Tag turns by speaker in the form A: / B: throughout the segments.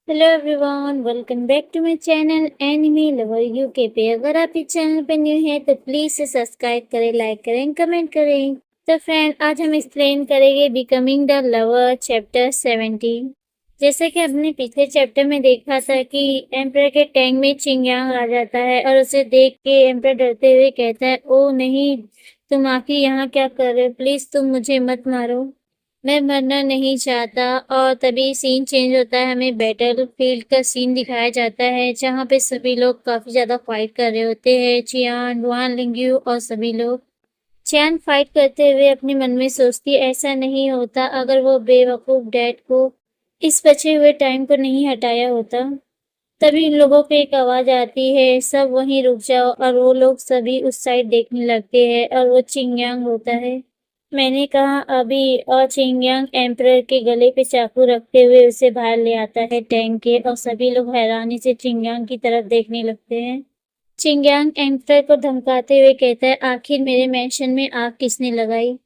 A: Hello everyone, welcome back to my channel anime lover UK पे। अगर आप इस चैनल पे न्यू हैं तो प्लीज से सब्सक्राइब करें, लाइक करें, कमेंट करें। तो फ्रेंड, आज हम एक्सप्लेन करेंगे बिकमिंग द लवर चैप्टर 17। जैसे कि हमने पिछले चैप्टर में देखा था कि एम्पर के टैंक में चिंगयांग आ जाता है और उसे देख के एम्पर डरते हुए कहता है, ओ नहीं, तुम आखिर यहाँ क्या कर रहे हो? प्लीज तुम मुझे मत मारो, मैं मरना नहीं चाहता। और तभी सीन चेंज होता है, हमें बैटल फील्ड का सीन दिखाया जाता है जहाँ पे सभी लोग काफी ज्यादा फाइट कर रहे होते हैं। चियान, डुआन लिंग्यू और सभी लोग। चियान फाइट करते हुए अपने मन में सोचती, ऐसा नहीं होता अगर वो बेवकूफ डैड को इस बचे हुए टाइम को नहीं हटाया होता। तभी इन लोगों पे एक आवाज आती है, सब वहीं रुक जाओ। और वो लोग सभी उस साइड देखने लगते हैं और वो चिंगयांग होता है। मैंने कहा अभी। और चिंगयांग एम्परर के गले पे चाकू रखते हुए उसे बाहर ले आता है टैंक के, और सभी लोग हैरानी से चिंगयांग की तरफ देखने लगते हैं। चिंगयांग एम्परर को धमकाते हुए कहता है, आखिर मेरे मैंशन में आग किसने लगाई?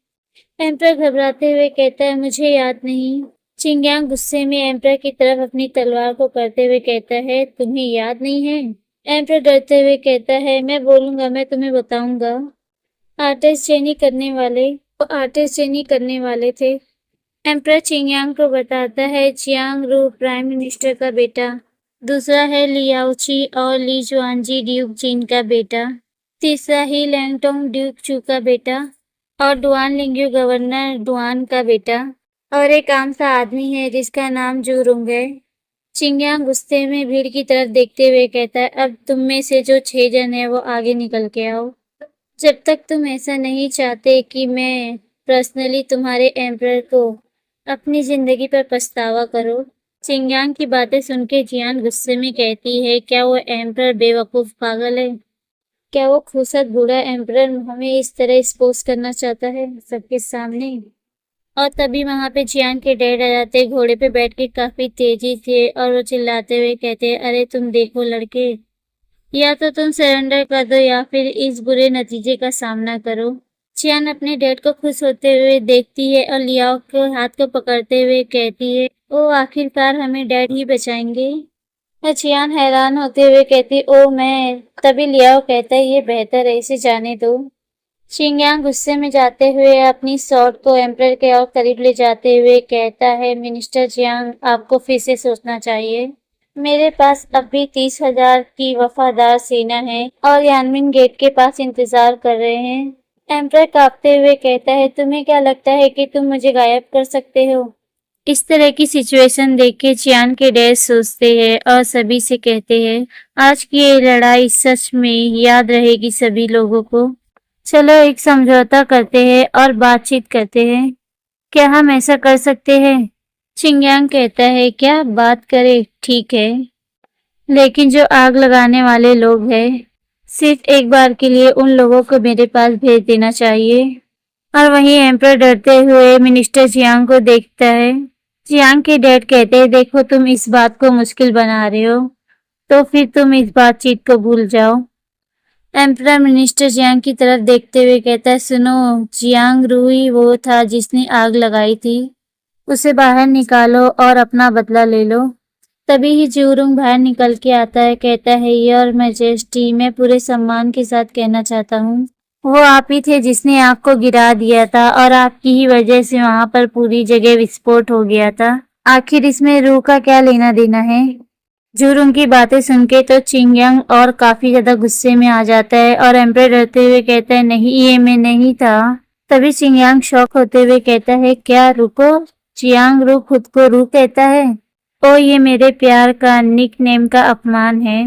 A: एम्परर घबराते हुए कहता है, मुझे याद नहीं। चिंगयांग गुस्से में एम्परर की तरफ अपनी तलवार को करते हुए कहता है, तुम्हें याद नहीं है? एम्परर डरते हुए कहता है, मैं बोलूंगा, मैं तुम्हें बताऊंगा। आर्टिस्ट चेनी करने वाले वो आर्टिस्ट चेनी करने वाले थे। एम्परर चिंगयांग को बताता है, चियांग रू प्राइम मिनिस्टर का बेटा, दूसरा है लियाओची और ली जुआनजी ड्यूक जीन का बेटा, तीसरा ही लैंगटोंग ड्यूक चू का बेटा, और डुआन लिंग्यू गवर्नर डुआन का बेटा, और एक आम सा आदमी है जिसका नाम जूरुंग है। चिंगयांग गुस्से में भीड़ की तरफ देखते हुए कहता है, अब तुम में से जो 6 जन है वो आगे निकल के आओ। जब तक तुम ऐसा नहीं चाहते कि मैं पर्सनली तुम्हारे एम्परर को अपनी जिंदगी पर पछतावा करो। चिंगयांग की बातें सुन के जियान गुस्से में कहती है, क्या वो एम्परर बेवकूफ पागल है? क्या वो खूसट बूढ़ा एम्परर हमें इस तरह एक्सपोज करना चाहता है सबके सामने? और तभी वहां पे जियान के डैड आ जाते, घोड़े पे बैठ के काफी तेजी से, और वो चिल्लाते हुए कहते, अरे तुम देखो लड़के, या तो तुम सरेंडर कर दो या फिर इस बुरे नतीजे का सामना करो। चियान अपने डैड को खुश होते हुए देखती है और लियाओ के हाथ को पकड़ते हुए कहती है, ओ आखिरकार हमें डैड ही बचाएंगे। और चियान हैरान होते हुए कहती, ओ मैं। तभी लियाओ कहता है, ये बेहतर है, इसे जाने दो। चिंगयांग गुस्से में जाते हुए अपनी स्वॉर्ड को एम्परर के और करीब ले जाते हुए कहता है, मिनिस्टर जियांग, आपको फिर से सोचना चाहिए। मेरे पास अब भी 30,000 की वफादार सेना है और यानमिन गेट के पास इंतजार कर रहे हैं। एम्परर कांपते हुए कहता है, तुम्हें क्या लगता है कि तुम मुझे गायब कर सकते हो? इस तरह की सिचुएशन देख के चियान के डैड सोचते हैं और सभी से कहते हैं, आज की ये लड़ाई सच में याद रहेगी सभी लोगों को। चलो एक समझौता करते हैं और बातचीत करते हैं। क्या हम ऐसा कर सकते हैं? चिंगयांग कहता है, क्या बात करें? ठीक है, लेकिन जो आग लगाने वाले लोग हैं, सिर्फ एक बार के लिए उन लोगों को मेरे पास भेज देना चाहिए। और वहीं एम्परर डरते हुए मिनिस्टर जियांग को देखता है। जियांग के डैड कहते हैं, देखो तुम इस बात को मुश्किल बना रहे हो, तो फिर तुम इस बातचीत को भूल जाओ। एम्परर मिनिस्टर जियांग की तरफ देखते हुए कहता है, सुनो, जियांग रूई वो था जिसने आग लगाई थी, उसे बाहर निकालो और अपना बदला ले लो। तभी ही जूरुंग बाहर निकल के आता है, कहता है, योर मैजेस्टी, मैं पूरे सम्मान के साथ कहना चाहता हूँ, वो आप ही थे जिसने आग को गिरा दिया था और आपकी ही वजह से वहां पर पूरी जगह विस्फोट हो गया था। आखिर इसमें रूह का क्या लेना देना है? जूरुंग की बातें सुन के तो चिंगयांग और काफी ज्यादा गुस्से में आ जाता है और एम्परर डरते हुए कहता है, नहीं, ये मैं नहीं था। तभी चिंगयांग शॉक होते हुए कहता है, क्या? रुको। चियांग रू खुद को रू कहता है? ओ, ये मेरे प्यार का निक नेम का अपमान है।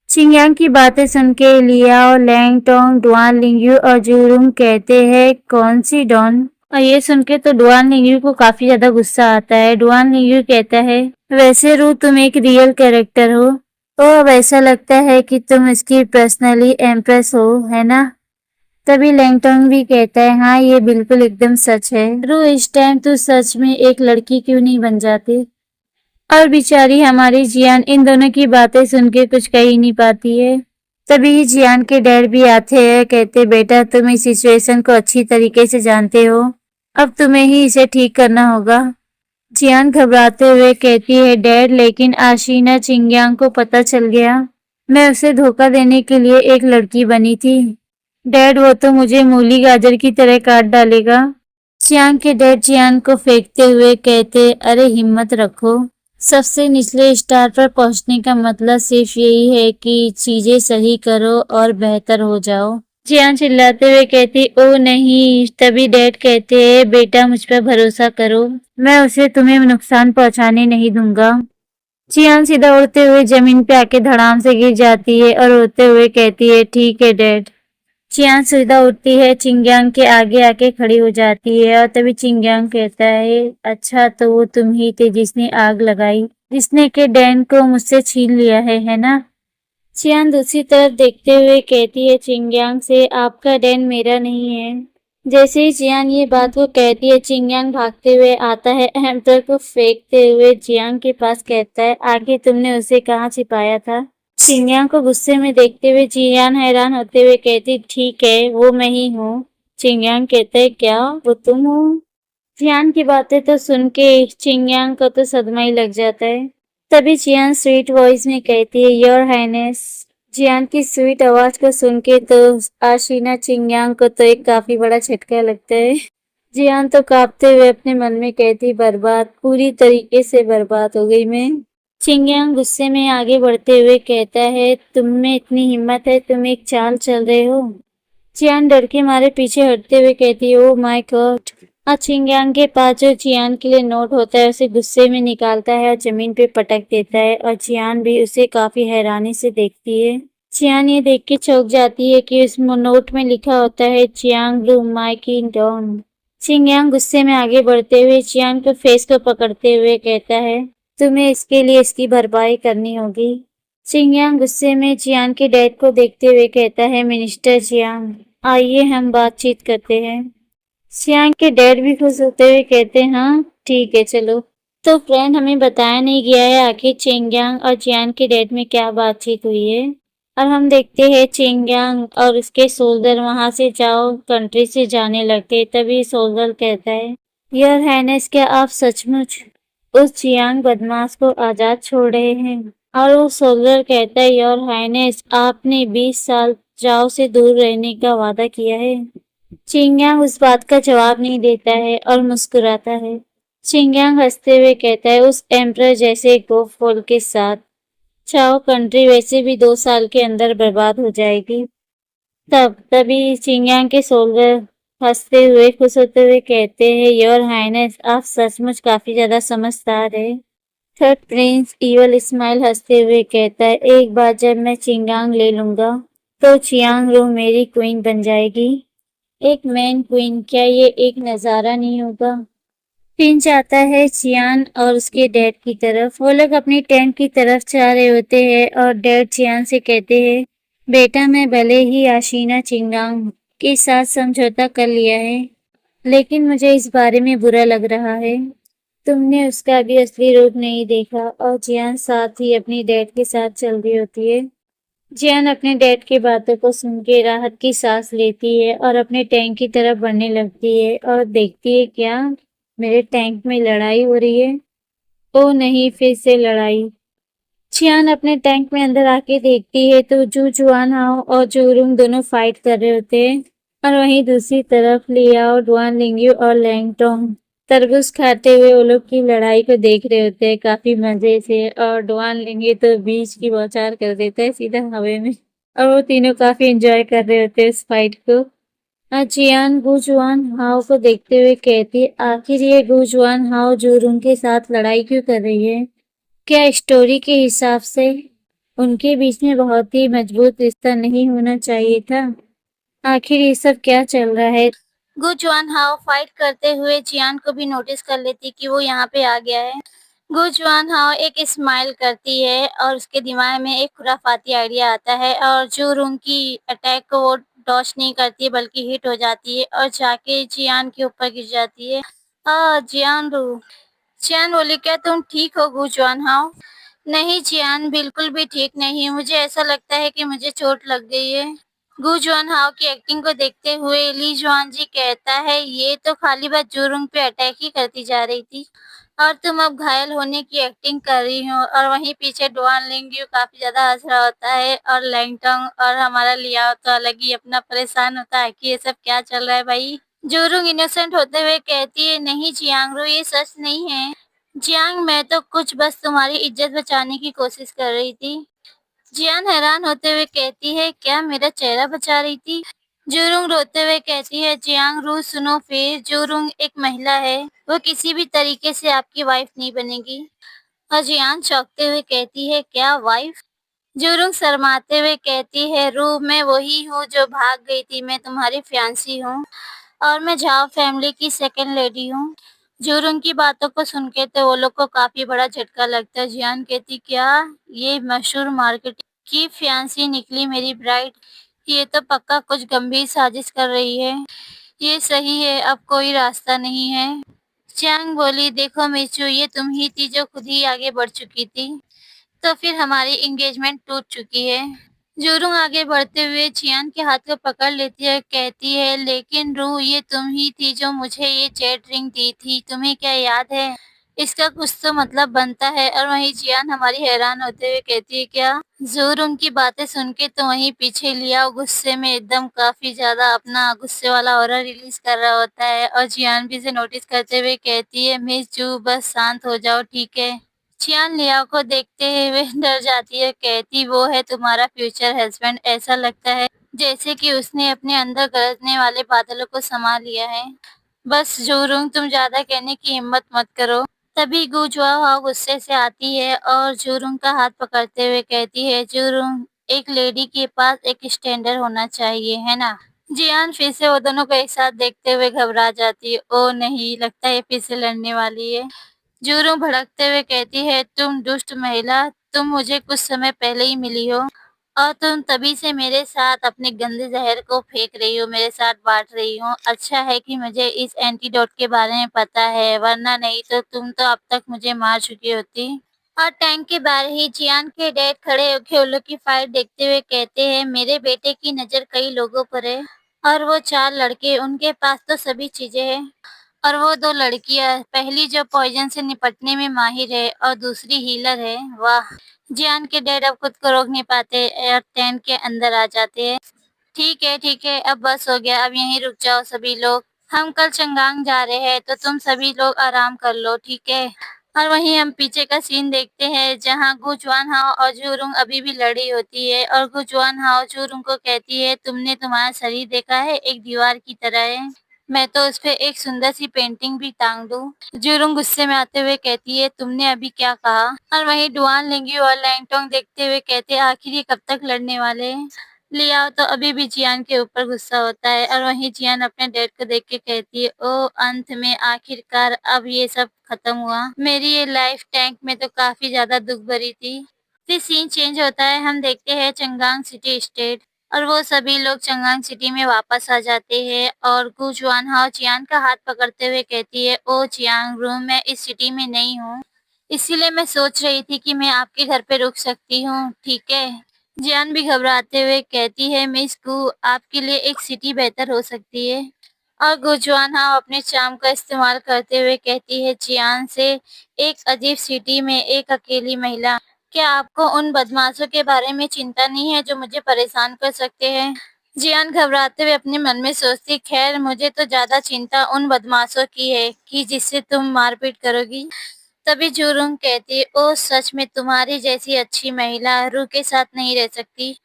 A: चिंगयांग की बातें सुन के लियाओ, लैंगटोंग, डुआन लिंग्यू और जूरुंग कहते हैं, कौन सी डॉन? और ये सुन के तो डुआन लिंग्यू को काफी ज्यादा गुस्सा आता है। डुआन लिंग्यू कहता है, वैसे रू तुम एक रियल कैरेक्टर हो, तो अब ऐसा लगता है कि तुम इसकी पर्सनली एम्प्रेस हो, है ना? तभी लैंगटोंग भी कहता है, हाँ, ये बिल्कुल एकदम सच है। रू, इस टाइम तू सच में एक लड़की क्यों नहीं बन जाती? और बेचारी हमारी जियान इन दोनों की बातें सुन के कुछ कह ही नहीं पाती है। तभी ही जियान के डैड भी आते हैं, कहते, बेटा तुम इस सिचुएशन को अच्छी तरीके से जानते हो, अब तुम्हें ही इसे ठीक करना होगा। जियान घबराते हुए कहती है, डैड लेकिन आशीना चिंग्यांग को पता चल गया। मैं उसे धोखा देने के लिए एक लड़की बनी थी। डैड वो तो मुझे मूली गाजर की तरह काट डालेगा। चियांग के डैड जियान को फेंकते हुए कहते, अरे हिम्मत रखो। सबसे निचले स्टार पर पहुंचने का मतलब सिर्फ यही है कि चीजें सही करो और बेहतर हो जाओ। जियान चिल्लाते हुए कहती, ओ नहीं। तभी डैड कहते हैं, बेटा मुझ पर भरोसा करो, मैं उसे तुम्हें नुकसान पहुंचाने नहीं दूंगा। जियान सीधा उड़ते हुए जमीन पे आके धड़ाम से गिर जाती है और रोते हुए कहती है, ठीक है डैड। चियान सीधा उठती है, चिंग्यांग के आगे आके खड़ी हो जाती है और तभी चिंग्यांग कहता है, अच्छा तो वो तुम ही थे जिसने आग लगाई, जिसने के डैन को मुझसे छीन लिया है ना? चियान दूसरी तरफ देखते हुए कहती है चिंग्यांग से, आपका डैन मेरा नहीं है। जैसे ही चियान ये बात को कहती है, चिंग्यांग भागते हुए आता है, एम्पर को फेंकते हुए चियांग के पास कहता है, आखिर तुमने उसे कहाँ छिपाया था? चिंग्यांग को गुस्से में देखते हुए चियान हैरान होते हुए कहती, ठीक है वो मैं ही हूँ। चिंग्यांग कहते है, क्या वो तुम हो? चियान की बातें तो सुन के चिंग्यांग को तो सदमा ही लग जाता है। तभी चियान स्वीट वॉइस में कहती है, योर हाइनेस। जियान की स्वीट आवाज को सुन के तो आशीना चिंग्यांग को तो एक काफी बड़ा झटका लगता है। जियान तो कांपते हुए अपने मन में कहती, बर्बाद, पूरी तरीके से बर्बाद हो गई मैं। चिंग्यांग गुस्से में आगे बढ़ते हुए कहता है, तुम में इतनी हिम्मत है, तुम एक चाल चल रहे हो? चियान डर के मारे पीछे हटते हुए कहती है, ओ माय गॉड। चिंग्यांग के पास जो चियान के लिए नोट होता है उसे गुस्से में निकालता है और जमीन पे पटक देता है और चियान भी उसे काफी हैरानी से देखती है। चियान ये देख के चौंक जाती है कि उस नोट में लिखा होता है, चियांग रू माई किंग डॉन। चिंग्यांग गुस्से में आगे बढ़ते हुए चियान को फेस को पकड़ते हुए कहता है, तुम्हें इसके लिए इसकी भरपाई करनी होगी। चिंग्यांग गुस्से में चियान के डैड को देखते हुए कहता है, मिनिस्टर चियांग, आइए हम बातचीत करते हैं। चियांग के डैड भी खुश होते हुए कहते हैं, हाँ ठीक है चलो। तो फ्रेंड, हमें बताया नहीं गया है आखिर चिंग्यांग और चियान के डैड में क्या बातचीत हुई है। और हम देखते हैं चिंग्यांग और उसके सोल्जर वहां से जाओ कंट्री से जाने लगते। तभी सोल्जर कहता है, योर हाइनेस, क्या आप सचमुच उस चियांग बदमाश को आजाद छोड़ रहे हैं? और वो सोल्जर कहता है, योर हाइनेस, आपने 20 साल जाओ से दूर रहने का वादा किया है। चिंग्यांग उस बात का जवाब नहीं देता है और मुस्कुराता है। चिंग्यांग हंसते हुए कहता है, उस एम्परर जैसे गोफबॉल के साथ चाओ कंट्री वैसे भी 2 साल के अंदर बर्बाद हो जाएगी। तभी चिंग्यांग के सोल्जर हंसते हुए खुश होते हुए कहते हैं, योर हाइनेस, आप सचमुच काफी ज्यादा समझदार है। थर्ड प्रिंस इवल स्माइल हंसते हुए कहता है, एक बार जब मैं चिंगांग ले लूंगा तो चियांग रू मेरी क्वीन बन जाएगी। एक मैन क्वीन, क्या ये एक नजारा नहीं होगा? पिंच आता है चियान और उसके डैड की तरफ। वो लोग अपनी टेंट की तरफ जा रहे होते हैं और डैड चियान से कहते हैं, बेटा मैं भले ही आशीना चिंगांग के साथ समझौता कर लिया है, लेकिन मुझे इस बारे में बुरा लग रहा है। तुमने उसका भी असली रूप नहीं देखा। और जियान साथ ही अपनी डैड के साथ चल रही होती है। जियान अपने डैड की बातों को सुन के राहत की सांस लेती है और अपने टैंक की तरफ बढ़ने लगती है और देखती है, क्या मेरे टैंक में लड़ाई हो रही है? ओ नहीं, फिर से लड़ाई। चियान अपने टैंक में अंदर आके देखती है तो जू जुआन हाओ और जोरुंग दोनों फाइट कर रहे होते हैं। और वहीं दूसरी तरफ लियाओ, डुआन लिंग्यू और लैंगटोंग तरबूज खाते हुए वो लोग की लड़ाई को देख रहे होते हैं काफी मजे से। और डुआन लिंग्यू तो बीच की बौछार कर देता है सीधा हवा में। और वो तीनों काफी एंजॉय कर रहे होते हैं इस फाइट को। चियान गुजुआन हाओ को देखते हुए कहती है, आखिर ये गुजुआन हाओ जोरुंग के साथ लड़ाई क्यों कर रही है? क्या स्टोरी के हिसाब से उनके बीच में बहुत ही मजबूत रिश्ता नहीं होना चाहिए था? आखिर ये सब क्या चल रहा है? गु जुआन हाओ फाइट करते हुए जियान को भी नोटिस कर लेती कि वो यहाँ पे आ गया है। गु जुआन हाओ एक स्माइल करती है और उसके दिमाग में एक खुराफाती आइडिया आता है और जो रूम की अटैक को वो डॉच नहीं करती बल्कि हिट हो जाती है और जाके जियान के ऊपर गिर जाती है। जियान रू। जियान बोली, क्या तुम ठीक हो गु जुआन हाओ? नहीं जियान, बिल्कुल भी ठीक नहीं। मुझे ऐसा लगता है कि मुझे चोट लग गई है। गु जुआन हाओ की एक्टिंग को देखते हुए ली जुआन जी कहता है, ये तो खाली बात जुरुंग पे अटैक ही करती जा रही थी। और तुम अब घायल होने की एक्टिंग कर रही हो और वहीं पीछे डुआन लिंग्यू काफ़ी ज़्यादा हँस रहा होता है और लैंगटोंग और हमारा लियाओ तो अलग ही अपना परेशान होता है कि ये सब क्या चल रहा है भाई। जोरुंग इनोसेंट होते हुए कहती है, नहीं जियांगरू ये सच नहीं है। जियांग मैं तो कुछ बस तुम्हारी इज्जत बचाने की कोशिश कर रही थी। जियान हैरान होते हुए कहती है, क्या मेरा चेहरा बचा रही थी? जुरुंग रोते हुए कहती है, जियांग रू सुनो फिर, जुरुंग एक महिला है, वो किसी भी तरीके से आपकी वाइफ नहीं बनेगी। और जियान चौंकते हुए कहती है, क्या वाइफ? जुरुंग शर्माते हुए कहती है, रू मैं वही हूँ जो भाग गई थी, मैं तुम्हारी फियांसी हूँ और मैं झाओ फैमिली की सेकंड लेडी हूँ। जुरुंग की बातों को सुन के तो वो लोग को काफी बड़ा झटका लगता है। जियान कहती, क्या ये मशहूर मार्केट की फियांसी निकली मेरी ब्राइड? ये तो पक्का कुछ गंभीर साजिश कर रही है। ये सही है, अब कोई रास्ता नहीं है। चांग बोली, देखो मिचू ये तुम ही थी जो खुद ही आगे बढ़ चुकी थी, तो फिर हमारी एंगेजमेंट टूट चुकी है। जोरुंग आगे बढ़ते हुए चियान के हाथ को पकड़ लेती है, कहती है, लेकिन रू ये तुम ही थी जो मुझे ये चैट रिंग दी थी, तुम्हें क्या याद है? इसका कुछ तो मतलब बनता है। और वहीं जियान हमारी हैरान होते हुए कहती है, क्या? जोरुंग की बातें सुन के तो वहीं पीछे लिया गुस्से में एकदम काफी ज्यादा अपना गुस्से वाला ऑरा रिलीज कर रहा होता है और जियान भी इसे नोटिस करते हुए कहती है, मिस जू बस शांत हो जाओ ठीक है। चियान लियाओ को देखते हुए डर जाती है, कहती, वो है तुम्हारा फ्यूचर हस्बैंड, ऐसा लगता है जैसे कि उसने अपने अंदर गरजने वाले बादलों को समा लिया है। बस जोरुंग तुम ज्यादा कहने की हिम्मत मत करो। तभी गुजुआहाओ गुस्से से आती है और जोरुंग का हाथ पकड़ते हुए कहती है, जोरुंग एक लेडी के पास एक स्टैंडर्ड होना चाहिए है ना? जियान फिर से वो दोनों को एक साथ देखते हुए घबरा जाती है। ओ नहीं, लगता है फिर से लड़ने वाली है। जोरू भड़कते हुए कहती है, तुम दुष्ट महिला, तुम मुझे कुछ समय पहले ही मिली हो और तुम तभी से मेरे साथ अपने गंदे जहर को फेंक रही हो, मेरे साथ बांट रही हो। अच्छा है कि मुझे इस एंटीडोट के बारे में पता है, वरना नहीं तो तुम तो अब तक मुझे मार चुकी होती। और टैंक के बाहर ही जियान के डैड खड़े होकर उन लोग की फाइट देखते हुए कहते हैं, मेरे बेटे की नजर कई लोगों पर है और वो 4 लड़के, उनके पास तो सभी चीजें हैं और वो 2 लड़कियां, पहली जो पॉइजन से निपटने में माहिर है और दूसरी हीलर है। वाह! जियान के डैड अब खुद को रोक नहीं पाते और टेंट के अंदर आ जाते हैं। ठीक है, अब बस हो गया, अब यहीं रुक जाओ सभी लोग। हम कल चंगांग जा रहे हैं तो तुम सभी लोग आराम कर लो, ठीक है? और वहीं हम पीछे का सीन देखते हैं जहां गु जुआन हाओ और जुरुंग अभी भी लड़ी होती है और गु जुआन हाओ जुरुंग को कहती है, तुमने तुम्हारा शरीर देखा है, एक दीवार की तरह है। मैं तो उस पे एक सुंदर सी पेंटिंग भी टांग दूं। जुरुंग गुस्से में आते हुए कहती है, तुमने अभी क्या कहा? और वहीं डुआन लिंग्यू और लैंगटोंग देखते हुए कहते हैं, आखिर ये कब तक लड़ने वाले हैं? लियाओ तो अभी भी जियान के ऊपर गुस्सा होता है और वहीं जियान अपने डैड को देख के कहती है, ओ अंत में आखिरकार अब ये सब खत्म हुआ। मेरी ये लाइफ टैंक में तो काफी ज्यादा दुख भरी थी। फिर सीन चेंज होता है, हम देखते हैं चंगांग सिटी स्टेट और वो सभी लोग चंगांग सिटी में वापस आ जाते हैं और गु जुआन हाओ चियान का हाथ पकड़ते हुए कहती है, ओ चियांग रू मैं इस सिटी में नहीं हूँ, इसीलिए मैं सोच रही थी कि मैं आपके घर पे रुक सकती हूँ, ठीक है? जियान भी घबराते हुए कहती है, मिस गु आपके लिए एक सिटी बेहतर हो सकती है। और गुजुआन हाओ अपने चार्म का इस्तेमाल करते हुए कहती है जियान से, एक अजीब सिटी में एक अकेली महिला, क्या आपको उन बदमाशों के बारे में चिंता नहीं है जो मुझे परेशान कर सकते हैं? जियान घबराते हुए अपने मन में सोचती, खैर मुझे तो ज्यादा चिंता उन बदमाशों की है कि जिससे तुम मारपीट करोगी। तभी जुरुंग कहती, ओ सच में तुम्हारी जैसी अच्छी महिला रू के साथ नहीं रह सकती।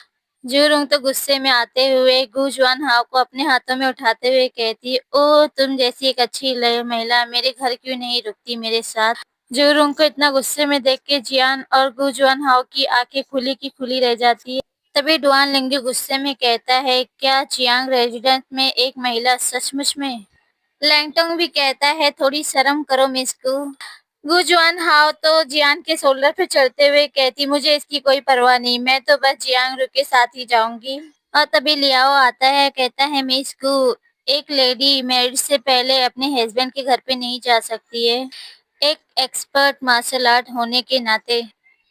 A: जुरुंग तो गुस्से में आते हुए गु जुआन हाओ को अपने हाथों में उठाते हुए कहती, ओ तुम जैसी एक अच्छी महिला मेरे घर क्यों नहीं रुकती मेरे साथ? जुरुंग को इतना गुस्से में देख के जियान और गु जुआन हाओ की आंखें खुली की खुली रह जाती है। तभी डुआन लिंग्यू गुस्से में कहता है, क्या चियांग रेजिडेंट में एक महिला सचमुच में? लैंगटोंग भी कहता है, थोड़ी शर्म करो मिस गु। गु जुआन हाओ तो जियान के शोल्डर पे चढ़ते हुए कहती, मुझे इसकी कोई परवाह नहीं, मैं तो बस जियांग रू के साथ ही जाऊंगी। और तभी लियाओ आता है, कहता है, मिस गु एक लेडी मैरिज से पहले अपने हस्बैंड के घर पे नहीं जा सकती है। एक एक्सपर्ट मार्शल आर्ट होने के नाते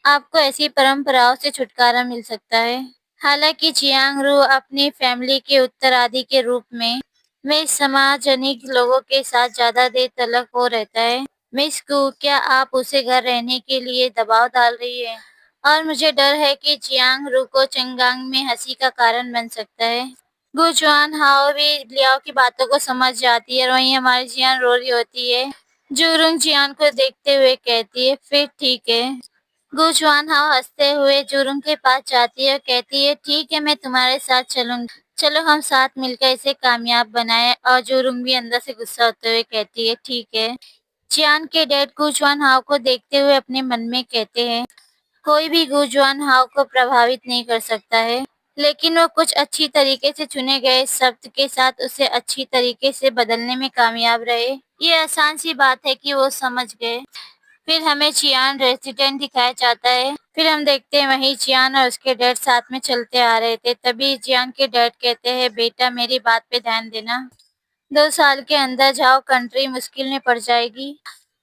A: आपको ऐसी परंपराओं से छुटकारा मिल सकता है। हालांकि जियांग रू अपनी फैमिली के उत्तराधिकारी के रूप में वे समाजनिक लोगों के साथ ज्यादा देर तलक हो रहता है। मिस कू, क्या आप उसे घर रहने के लिए दबाव डाल रही हैं? और मुझे डर है कि जियांग रुको चंगांग में हंसी का कारण बन सकता है। गु जुआन हाओ भी लियाओ की बातों को समझ जाती है और वहीं हमारी जियान रो रही होती है। जुरुंग जियान को देखते हुए कहती है, फिर ठीक है। गु जुआन हाओ हंसते हुए जुरुंग के पास जाती है और कहती है, ठीक है, मैं तुम्हारे साथ चलूंगी। चलो हम साथ मिलकर इसे कामयाब बनाएं। और जुरुंग भी अंदर से गुस्सा होते हुए कहती है, ठीक है। चियान के डैड गुजुआन हाव को देखते हुए अपने मन में कहते हैं, कोई भी गुजुआन हाव को प्रभावित नहीं कर सकता है, लेकिन वो कुछ अच्छी तरीके से चुने गए शब्द के साथ उसे अच्छी तरीके से बदलने में कामयाब रहे। ये आसान सी बात है कि वो समझ गए। फिर हमें चियान रेसिडेंट दिखाया जाता है। फिर हम देखते हैं वहीं चियान और उसके डैड साथ में चलते आ रहे थे। तभी चियान के डैड कहते हैं, बेटा मेरी बात पे ध्यान देना। 2 साल के अंदर जाओ, कंट्री मुश्किल में पड़ जाएगी।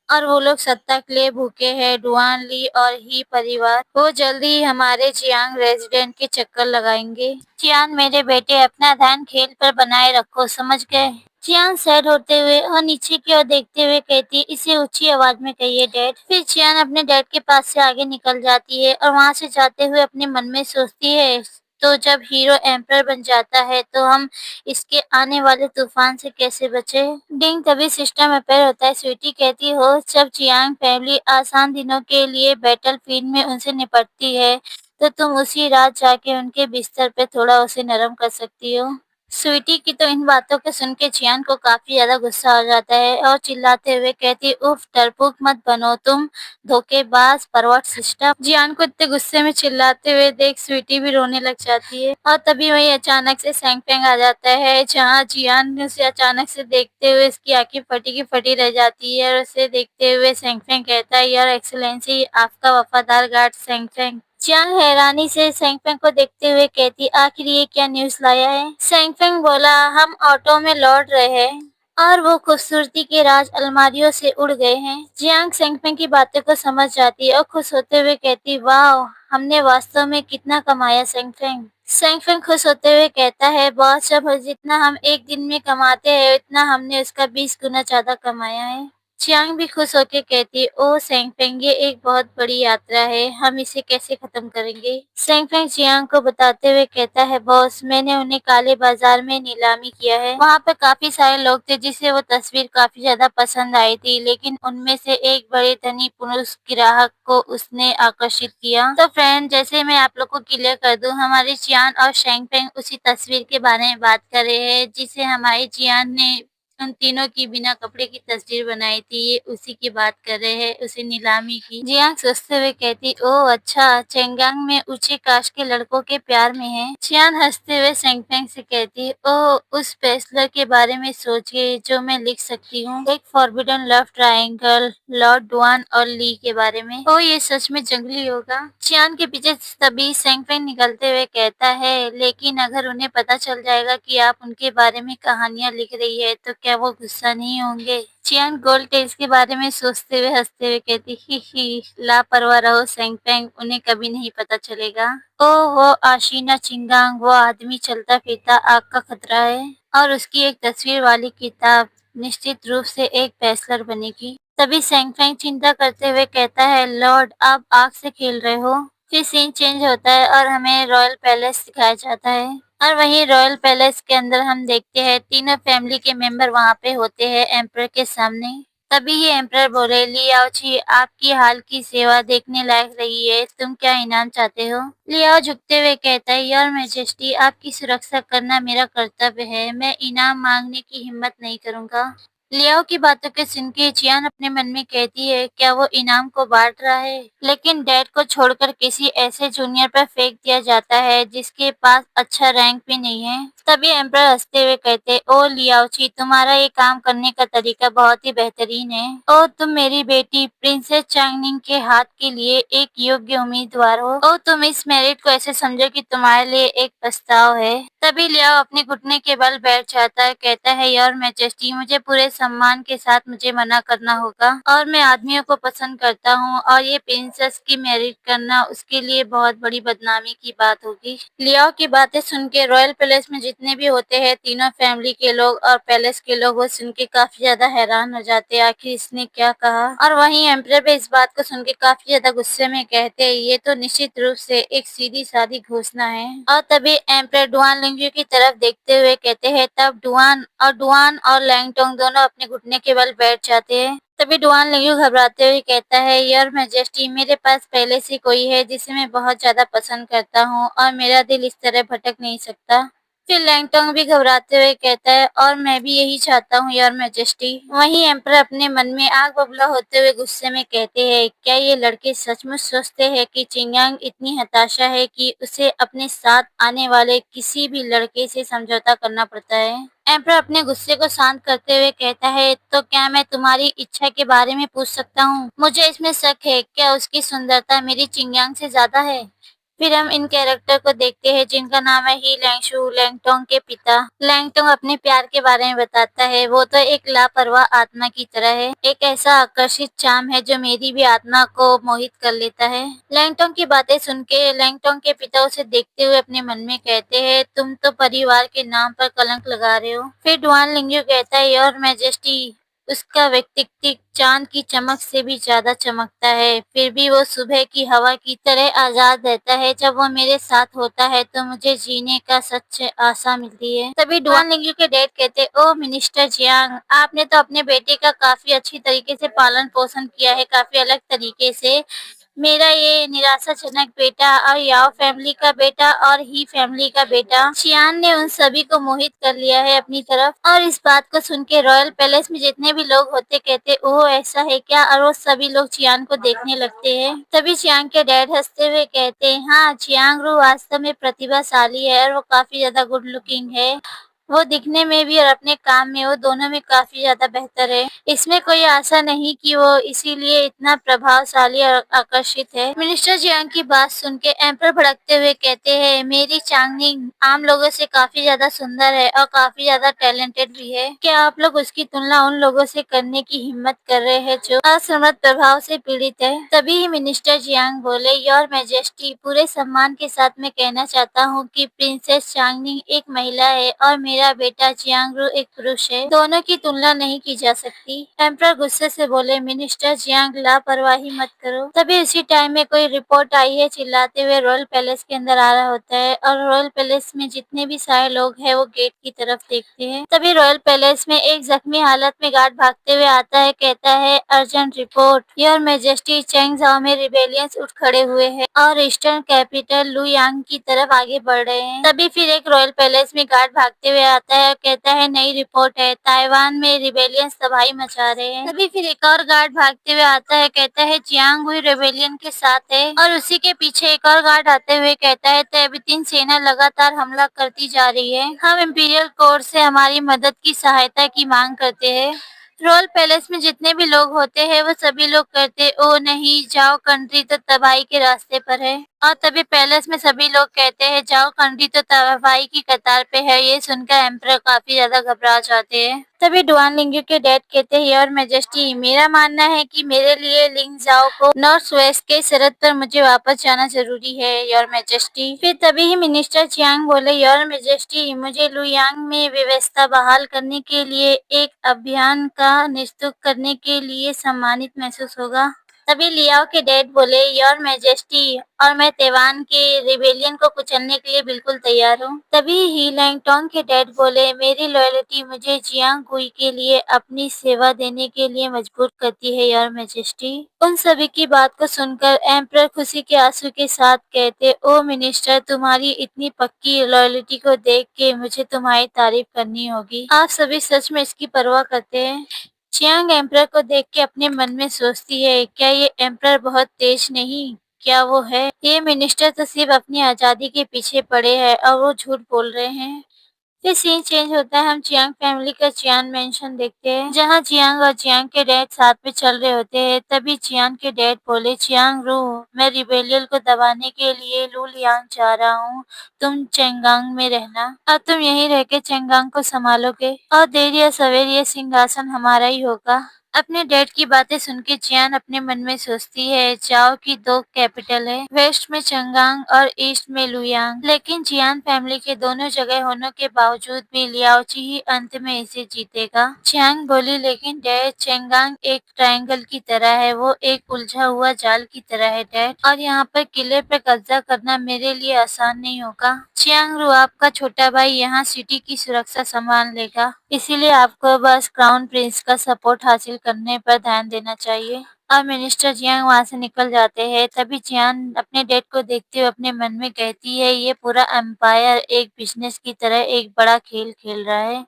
A: और वो लोग सत्ता के लिए भूखे हैं। डुआन ली और ही परिवार वो जल्दी ही हमारे चियांग रेजिडेंट के चक्कर लगाएंगे। चियान मेरे बेटे, अपना ध्यान खेल पर बनाए रखो, समझ गए? चियान सैड होते हुए और नीचे की ओर देखते हुए कहती है, इसे ऊंची आवाज में कहिए डैड। फिर चियान अपने डैड के पास से आगे निकल जाती है और वहां से जाते हुए अपने मन में सोचती है, तो जब हीरो एम्परर बन जाता है तो हम इसके आने वाले तूफान से कैसे बचे? डिंग, तभी सिस्टम रिपेयर होता है। स्वीटी कहती हो, जब चियांग फैमिली आसान दिनों के लिए बैटलफील्ड में उनसे निपटती है तो तुम उसी रात जाके उनके बिस्तर पे थोड़ा उसे नरम कर सकती हो। स्वीटी की तो इन बातों को सुन के चियान को काफी ज्यादा गुस्सा आ जाता है और चिल्लाते हुए कहती, उफ, डरपोक मत बनो तुम, धोखेबाज परवर्ट सिस्टम। जियान को इतने गुस्से में चिल्लाते हुए देख स्वीटी भी रोने लग जाती है। और तभी वही अचानक से सैंगफेंग आ जाता है, जहाँ जियान ने उसे अचानक से देखते हुए इसकी आंखें फटी की फटी रह जाती है और उसे देखते हुए सैंगफेंग कहता है, योर एक्सीलेंसी, आपका वफादार गार्ड सैंगफेंग। जियांग हैरानी से सैंगफेंग को देखते हुए कहती, आखिर ये क्या न्यूज लाया है? सैंगफेंग बोला, हम ऑटो में लौट रहे हैं और वो खूबसूरती के राज अलमारियों से उड़ गए हैं। जियांग सैंगफेंग की बातें को समझ जाती है और खुश होते हुए कहती, वाह, हमने वास्तव में कितना कमाया सैंगफेंग। सैंगफेंग खुश होते हुए कहता है, बॉस, जब जितना हम एक दिन में कमाते हैं उतना हमने उसका 20 गुना ज्यादा कमाया है। चियांग भी खुश होकर कहती, ओ सैंगफेंग, ये एक बहुत बड़ी यात्रा है, हम इसे कैसे खत्म करेंगे? सैंगफेंग चियांग को बताते हुए कहता है, बॉस, मैंने उन्हें काले बाजार में नीलामी किया है। वहाँ पे काफी सारे लोग थे जिसे वो तस्वीर काफी ज्यादा पसंद आई थी, लेकिन उनमें से एक बड़े धनी पुरुष ग्राहक को उसने आकर्षित किया। तो फ्रेंड, जैसे मैं आप लोग को क्लियर कर दूं, हमारी चियान और सैंगफेंग उसी तस्वीर के बारे में बात कर रहे हैं जिसे हमारी चियान ने उन तीनों की बिना कपड़े की तस्वीर बनाई थी। ये उसी की बात कर रहे हैं, उसे नीलामी की। जियांग सोचते हुए कहती, ओह अच्छा, चेंगांग में ऊंचे कास्ट के लड़कों के प्यार में है। चियान हंसते हुए सेंगफेंग से कहती, ओह, उस फैसले के बारे में सोचिए जो मैं लिख सकती हूँ, एक forbidden love triangle Lord Duan और ली के बारे में। ओह, ये सच में जंगली होगा। चियान के पीछे तभी सेंगफेंग निकलते हुए कहता है, लेकिन अगर उन्हें पता चल जाएगा कि आप उनके बारे में कहानियां लिख रही है तो क्या वो गुस्सा नहीं होंगे? चियान गोल्ड टेल्स के बारे में सोचते हुए हंसते हुए कहती, ही, लापरवाह रहो सेंगफेंग, उन्हें कभी नहीं पता चलेगा। ओह, वो आशीना चिंगांग, वो आदमी चलता फिरता आग का खतरा है और उसकी एक तस्वीर वाली किताब निश्चित रूप से एक फैसलर बनेगी। तभी सेंगफेंग चिंता करते हुए कहता है, लॉर्ड, आप आग से खेल रहे हो। फिर सीन चेंज होता है और हमें रॉयल पैलेस दिखाया जाता है और वहीं रॉयल पैलेस के अंदर हम देखते हैं तीनों फैमिली के मेंबर वहां पे होते हैं एम्परर के सामने। तभी ये एम्परर बोले, लियाओ जी, आपकी हाल की सेवा देखने लायक रही है, तुम क्या इनाम चाहते हो? लियाओ झुकते हुए कहता है, योर मैजेस्टी, आपकी सुरक्षा करना मेरा कर्तव्य है, मैं इनाम मांगने की हिम्मत नहीं करूंगा। लियाओ की बातों के सुन के चियान अपने मन में कहती है, क्या वो इनाम को बांट रहा है? लेकिन डैड को छोड़कर किसी ऐसे जूनियर पर फेंक दिया जाता है जिसके पास अच्छा रैंक भी नहीं है। तभी एम्परर हंसते हुए कहते, ओ लियाओची, तुम्हारा ये काम करने का तरीका बहुत ही बेहतरीन है। ओ, तुम मेरी बेटी प्रिंसेस चांगनिंग के हाथ के लिए एक योग्य उम्मीदवार हो। ओ, तुम इस मेरिट को ऐसे समझो कि तुम्हारे लिए एक प्रस्ताव है। तभी लियाओ अपने घुटने के बल बैठ जाता है, कहता है, योर मैजेस्टी, मुझे पूरे सम्मान के साथ मुझे मना करना होगा और मैं आदमियों को पसंद करता हूँ और ये प्रिंसेस की मैरिट करना उसके लिए बहुत बड़ी बदनामी की बात होगी। लियाओ की बातें सुन के रॉयल पैलेस में
B: जितने भी होते हैं तीनों फैमिली के लोग और पैलेस के लोग वो सुन के काफी ज्यादा हैरान हो जाते हैं, आखिर इसने क्या कहा। और वहीं एम्परर भी इस बात को सुन के काफी ज्यादा गुस्से में कहते हैं ये तो निश्चित रूप से एक सीधी सादी घोषणा है। और तभी एम्परर डुआन लिंगयू की तरफ देखते हुए कहते हैं, तब डुआन और लैंगटोंग दोनों अपने घुटने के बल बैठ जाते हैं। तभी डुआन लिंगयू घबराते हुए कहता है, योर मैजेस्टी, मेरे पास पहले से कोई है जिसे मैं बहुत ज्यादा पसंद करता हूँ और मेरा दिल इस तरह भटक नहीं सकता। फिर लैंगटोंग भी घबराते हुए कहता है, और मैं भी यही चाहता हूँ योर मैजेस्टी। वहीं एम्परर अपने मन में आग बबूला होते हुए गुस्से में कहते हैं, क्या ये लड़के सचमुच सोचते हैं कि चिंगयांग इतनी हताशा है कि उसे अपने साथ आने वाले किसी भी लड़के से समझौता करना पड़ता है। एम्परर अपने गुस्से को शांत करते हुए कहता है, तो क्या मैं तुम्हारी इच्छा के बारे में पूछ सकता हूँ? मुझे इसमें शक है, क्या उसकी सुंदरता मेरी चिंगयांग से ज्यादा है? फिर हम इन कैरेक्टर को देखते हैं जिनका नाम है ही लैंगशू, लैंगटोंग के पिता। लैंगटोंग अपने प्यार के बारे में बताता है, वो तो एक लापरवाह आत्मा की तरह है, एक ऐसा आकर्षित चार्म है जो मेरी भी आत्मा को मोहित कर लेता है। लैंगटोंग की बातें सुन के लैंगटोंग के पिता उसे देखते हुए अपने मन में कहते हैं, तुम तो परिवार के नाम पर कलंक लगा रहे हो। फिर डुआन लिंगयू कहता है, योर मैजेस्टी, उसका व्यक्तित्व चांद की चमक से भी ज्यादा चमकता है, फिर भी वो सुबह की हवा की तरह आजाद रहता है। जब वो मेरे साथ होता है तो मुझे जीने का सच आशा मिलती है। तभी डुआन लिंगयू के डैड कहते, ओ मिनिस्टर जियांग, आपने तो अपने बेटे का काफी अच्छी तरीके से पालन पोषण किया है, काफी अलग तरीके से। मेरा ये निराशाजनक बेटा और याओ फैमिली का बेटा और ही फैमिली का बेटा चियान ने उन सभी को मोहित कर लिया है अपनी तरफ। और इस बात को सुन के रॉयल पैलेस में जितने भी लोग होते कहते, ओह ऐसा है क्या? और वो सभी लोग चियान को देखने लगते हैं। तभी चियांग के डैड हंसते हुए कहते हैं, हाँ, चियांग रू वास्तव में प्रतिभाशाली है और वो काफी ज्यादा गुड लुकिंग है। वो दिखने में भी और अपने काम में, वो दोनों में काफी ज्यादा बेहतर है। इसमें कोई आशा नहीं कि वो इसीलिए इतना प्रभावशाली और आकर्षित है। मिनिस्टर जियांग की बात सुन के एम्पर भड़कते हुए कहते हैं, मेरी चांगनिंग आम लोगों से काफी ज्यादा सुंदर है और काफी ज्यादा टैलेंटेड भी है। क्या आप लोग उसकी तुलना उन लोगों से करने की हिम्मत कर रहे हैं जो असमर्थ प्रभाव से पीड़ित है? तभी ही मिनिस्टर जियांग बोले, योर मैजेस्टी, पूरे सम्मान के साथ मैं कहना चाहता हूँ कि प्रिंसेस चांगनिंग एक महिला है और मेरा बेटा जियांगरू एक पुरुष है। दोनों की तुलना नहीं की जा सकती। एम्परर गुस्से से बोले, मिनिस्टर जियांग, लापरवाही मत करो। तभी उसी टाइम में कोई रिपोर्ट आई है चिल्लाते हुए रॉयल पैलेस के अंदर आ रहा होता है और रॉयल पैलेस में जितने भी सारे लोग हैं वो गेट की तरफ देखते हैं। तभी रॉयल पैलेस में एक जख्मी हालत में गार्ड भागते हुए आता है, कहता है, अर्जेंट रिपोर्ट, योर मैजेस्टी, चैंगझाओ में रिबेलियंस उठ खड़े हुए हैं और ईस्टर्न कैपिटल लुयांग की तरफ आगे बढ़ रहे हैं। तभी फिर एक रॉयल पैलेस में गार्ड भागते हुए आता है और कहता है, नई रिपोर्ट है, ताइवान में रिबेलियंस तबाही मचा रहे हैं। तभी फिर एक और गार्ड भागते हुए आता है, कहता है, जियांग हुई रिबेलियन के साथ है। और उसी के पीछे एक और गार्ड आते हुए कहता है, तिब्बतीन सेना लगातार हमला करती जा रही है, हम इंपीरियल कोर्ट से हमारी मदद की सहायता की मांग करते हैं। रॉयल पैलेस में जितने भी लोग होते हैं वो सभी लोग कहते, ओ नहीं, जाओ, कंट्री तो तबाही के रास्ते पर है। और तभी पैलेस में सभी लोग कहते हैं, जाओ, कंट्री तो तबाही की कतार पे है। ये सुनकर एम्परर काफी ज्यादा घबरा जाते हैं। तभी डुआन लिंगयू के डैड कहते हैं, योर मैजेस्टी, मेरा मानना है कि मेरे लिए लिंगजाओ को नॉर्थ वेस्ट के सरहद पर मुझे वापस जाना जरूरी है, योर मैजेस्टी। फिर तभी ही मिनिस्टर चियांग बोले, योर मैजेस्टी, मुझे लुयांग में व्यवस्था बहाल करने के लिए एक अभियान का नेतृत्व करने के लिए सम्मानित महसूस होगा। तभी लियाओ के डैड बोले, योर मैजेस्टी, और मैं तैवान के रिबेलियन को कुचलने के लिए बिल्कुल तैयार हूँ। तभी ही लैंगटोंग के डैड बोले, मेरी लॉयल्टी मुझे जियांग हुई के लिए अपनी सेवा देने के लिए मजबूर करती है, योर मैजेस्टी। उन सभी की बात को सुनकर एम्परर खुशी के आंसू के साथ कहते, ओ मिनिस्टर, तुम्हारी इतनी पक्की लॉयल्टी को देख के मुझे तुम्हारी तारीफ करनी होगी। आप सभी सच में इसकी परवाह करते हैं। चियांग एम्परर को देख के अपने मन में सोचती है, क्या ये एम्परर बहुत तेज नहीं? क्या वो है? ये मिनिस्टर तो सिर्फ अपनी आजादी के पीछे पड़े हैं और वो झूठ बोल रहे हैं। फिर सीन चेंज होता है, हम चियांग फैमिली का चियान मेंशन देखते हैं जहाँ चियांग और चियांग के डैड साथ में चल रहे होते हैं। तभी चियांग के डैड बोले, चियांग रू, मैं रिबेलियन को दबाने के लिए लुलियांग जा रहा हूँ, तुम चेंगांग में रहना और तुम यहीं रह के चेंगांग को संभालोगे और देर या सवेर ये सिंहासन हमारा ही होगा। अपने डैड की बातें सुन के जियान अपने मन में सोचती है चाओ की दो कैपिटल है, वेस्ट में चंगांग और ईस्ट में लुयांग, लेकिन जियान फैमिली के दोनों जगह होने के बावजूद भी लियाओची ही अंत में इसे जीतेगा। चियांग बोली लेकिन डैड चंगांग एक ट्रायंगल की तरह है, वो एक उलझा हुआ जाल की तरह है डैड, और यहाँ पर किले पर कब्जा करना मेरे लिए आसान नहीं होगा। चियांग रू आपका छोटा भाई यहाँ सिटी की सुरक्षा संभाल लेगा, इसीलिए आपको बस क्राउन प्रिंस का सपोर्ट हासिल करने पर ध्यान देना चाहिए। और मिनिस्टर जियांग वहाँ से निकल जाते हैं। तभी जियान अपने डैड को देखते हुए अपने मन में कहती है ये पूरा एम्पायर एक बिजनेस की तरह एक बड़ा खेल खेल रहा है,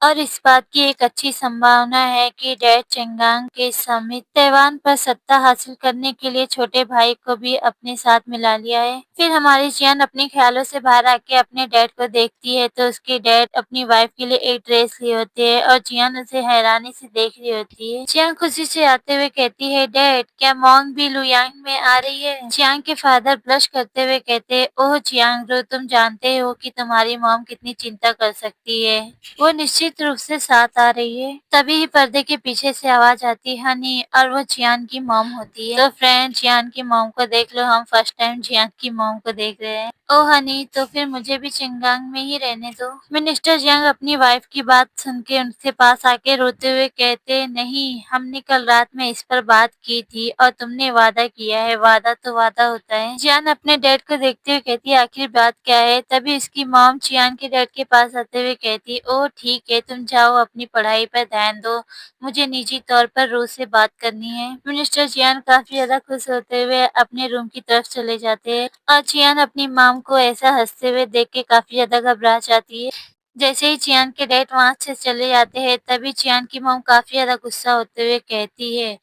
B: और इस बात की एक अच्छी संभावना है कि डैड चंगांग के समिट तैवान पर सत्ता हासिल करने के लिए छोटे भाई को भी अपने साथ मिला लिया है। फिर हमारी जियान अपने ख्यालों से बाहर आके अपने डैड को देखती है तो उसके डैड अपनी वाइफ के लिए एक ड्रेस लिए होते हैं और जियान उसे हैरानी से देख रही होती है। जियान खुशी से आते हुए कहती है डैड क्या मॉन्ग भी लुयांग में आ रही है? जियांग के फादर ब्लश करते हुए कहते हैं ओह जियांग रो तुम जानते हो कि तुम्हारी मॉम कितनी चिंता कर सकती है, वो निश्चित रूप से साथ आ रही है। तभी ही पर्दे के पीछे से आवाज आती है हनी, और वो जियान की मॉम होती है। तो फ्रेंड जियान की मॉम को देख लो, हम फर्स्ट टाइम जियान की मॉम को देख रहे हैं। ओ हनी तो फिर मुझे भी चिंगांग में ही रहने दो। मिनिस्टर जियांग अपनी वाइफ की बात सुन के उनसे पास आके रोते हुए कहते नहीं, हमने कल रात में इस पर बात की थी और तुमने वादा किया है, वादा तो वादा होता है। जियान अपने डैड को देखते हुए कहती है आखिर बात क्या है? तभी उसकी मॉम जियान के डैड के पास आते हुए कहती ओ ठीक है तुम जाओ अपनी पढ़ाई पर ध्यान दो, मुझे निजी तौर पर रोज से बात करनी है। मिनिस्टर जियान काफी ज्यादा खुश होते हुए अपने रूम की तरफ चले जाते हैं और जियान अपनी मॉम को ऐसा हंसते हुए देख के काफी ज्यादा घबरा जाती है। जैसे ही चियान के डैड वहां से चले जाते हैं तभी चियान की मॉम काफी ज्यादा गुस्सा होते हुए कहती है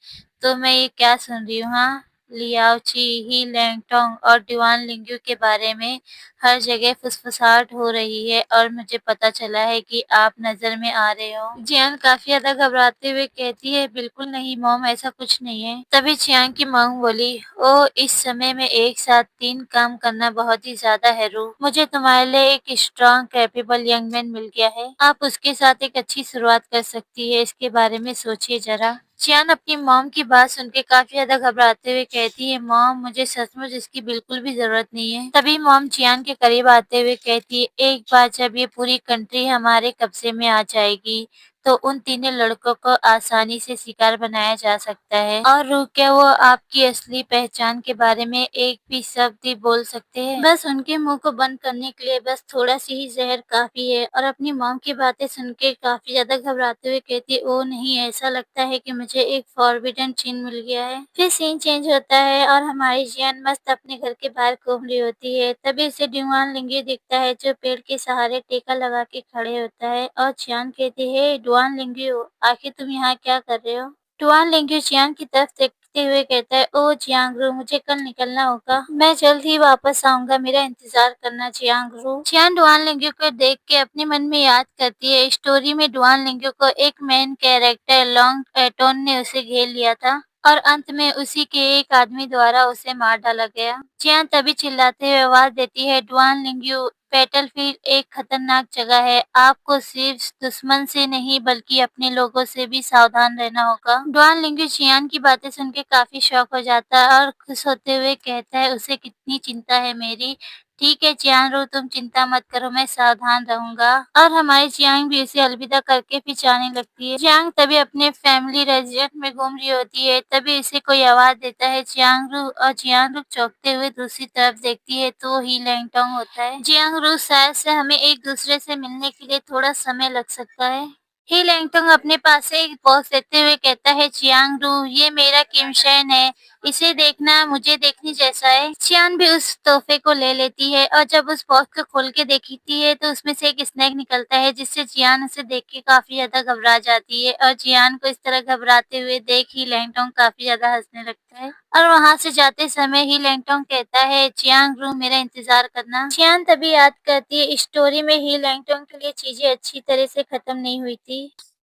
B: तो मैं ये क्या सुन रही हूँ, हाँ लियाओची ही लैंगटोंग और डिवान लिंगू के बारे में हर जगह फुसफुसाहट हो रही है और मुझे पता चला है कि आप नजर में आ रहे हो। जियान काफी ज्यादा घबराते हुए कहती है बिल्कुल नहीं मॉम ऐसा कुछ नहीं है। तभी चियान की मॉम बोली ओ इस समय में एक साथ 3 काम करना बहुत ही ज्यादा है रू, मुझे तुम्हारे लिए एक स्ट्रॉन्ग कैपेबल यंग मैन मिल गया है, आप उसके साथ एक अच्छी शुरुआत कर सकती है, इसके बारे में सोचिए जरा। चियान अपनी मॉम की बात सुन के काफी ज्यादा घबराते हुए कहती है मॉम मुझे सचमुच इसकी बिल्कुल भी जरूरत नहीं है। तभी मॉम चियान के करीब आते हुए कहती है एक बार जब ये पूरी कंट्री हमारे कब्जे में आ जाएगी तो उन तीनों लड़कों को आसानी से शिकार बनाया जा सकता है। और रू क्या वो आपकी असली पहचान के बारे में एक भी शब्द ही बोल सकते हैं? बस उनके मुंह को बंद करने के लिए बस थोड़ा सी ही जहर काफी है। और अपनी मॉम की बातें सुन के काफी ज्यादा घबराते हुए कहती ओ नहीं ऐसा लगता है कि मुझे एक फॉरबिडन चीन मिल गया है। फिर सीन चेंज होता है और हमारी जियान मस्त अपने घर के बाहर घूम रही होती है। तभी उसे डिवान लिंगू दिखता है जो पेड़ के सहारे टेका लगा के खड़े होता है और जियान कहती है डुआन लिंगू आखिर तुम यहाँ क्या कर रहे हो? डुआन लिंगू जियान की तरफ देखते हुए कहता है ओ जियांगरू मुझे कल निकलना होगा, मैं जल्द ही वापस आऊंगा, मेरा इंतजार करना जियांगरू। जियान डुआन लिंगू को देख के अपने मन में याद करती है स्टोरी में डुआन लिंगू को एक मेन कैरेक्टर लॉन्ग एटोन ने उसे घेर लिया था और अंत में उसी के एक आदमी द्वारा उसे मार डाला गया। जियान तभी चिल्लाते हुए आवाज देती है डुआन लिंगू बैटलफील्ड एक खतरनाक जगह है, आपको सिर्फ दुश्मन से नहीं बल्कि अपने लोगों से भी सावधान रहना होगा। डुआन लिंगू चियान की बातें सुन के काफी शॉक हो जाता है और खुश होते हुए कहता है उसे कितनी चिंता है मेरी, ठीक है चियांग तुम चिंता मत करो मैं सावधान रहूंगा। और हमारी चियांग भी उसे अलविदा करके फिर जाने लगती है। चियांग तभी अपने फैमिली रेजिडेंट में घूम रही होती है तभी उसे कोई आवाज देता है चियांग और चियांग चौंकते हुए दूसरी तरफ देखती है तो ही लैंगटोंग होता है। चियांग शायद से हमें एक दूसरे से मिलने के लिए थोड़ा समय लग सकता है। ही लैंगटोंग अपने पास से एक बॉक्स लेते हुए कहता है चियांग ये मेरा किमशैन है, इसे देखना मुझे देखने जैसा है। चियान भी उस तोहफे को ले लेती है और जब उस बॉक्स को खोल के देखती है तो उसमें से एक स्नैक निकलता है जिससे जियान उसे देख के काफी ज्यादा घबरा जाती है और जियान को इस तरह घबराते हुए देख ही लैंगटोंग काफी ज्यादा हंसने लगता है और वहां से जाते समय ही लैंगटोंग कहता है चियांग मेरा इंतजार करना। चियान तभी याद करती है स्टोरी में ही लैंगटोंग के लिए चीजें अच्छी तरह से खत्म नहीं हुई थी।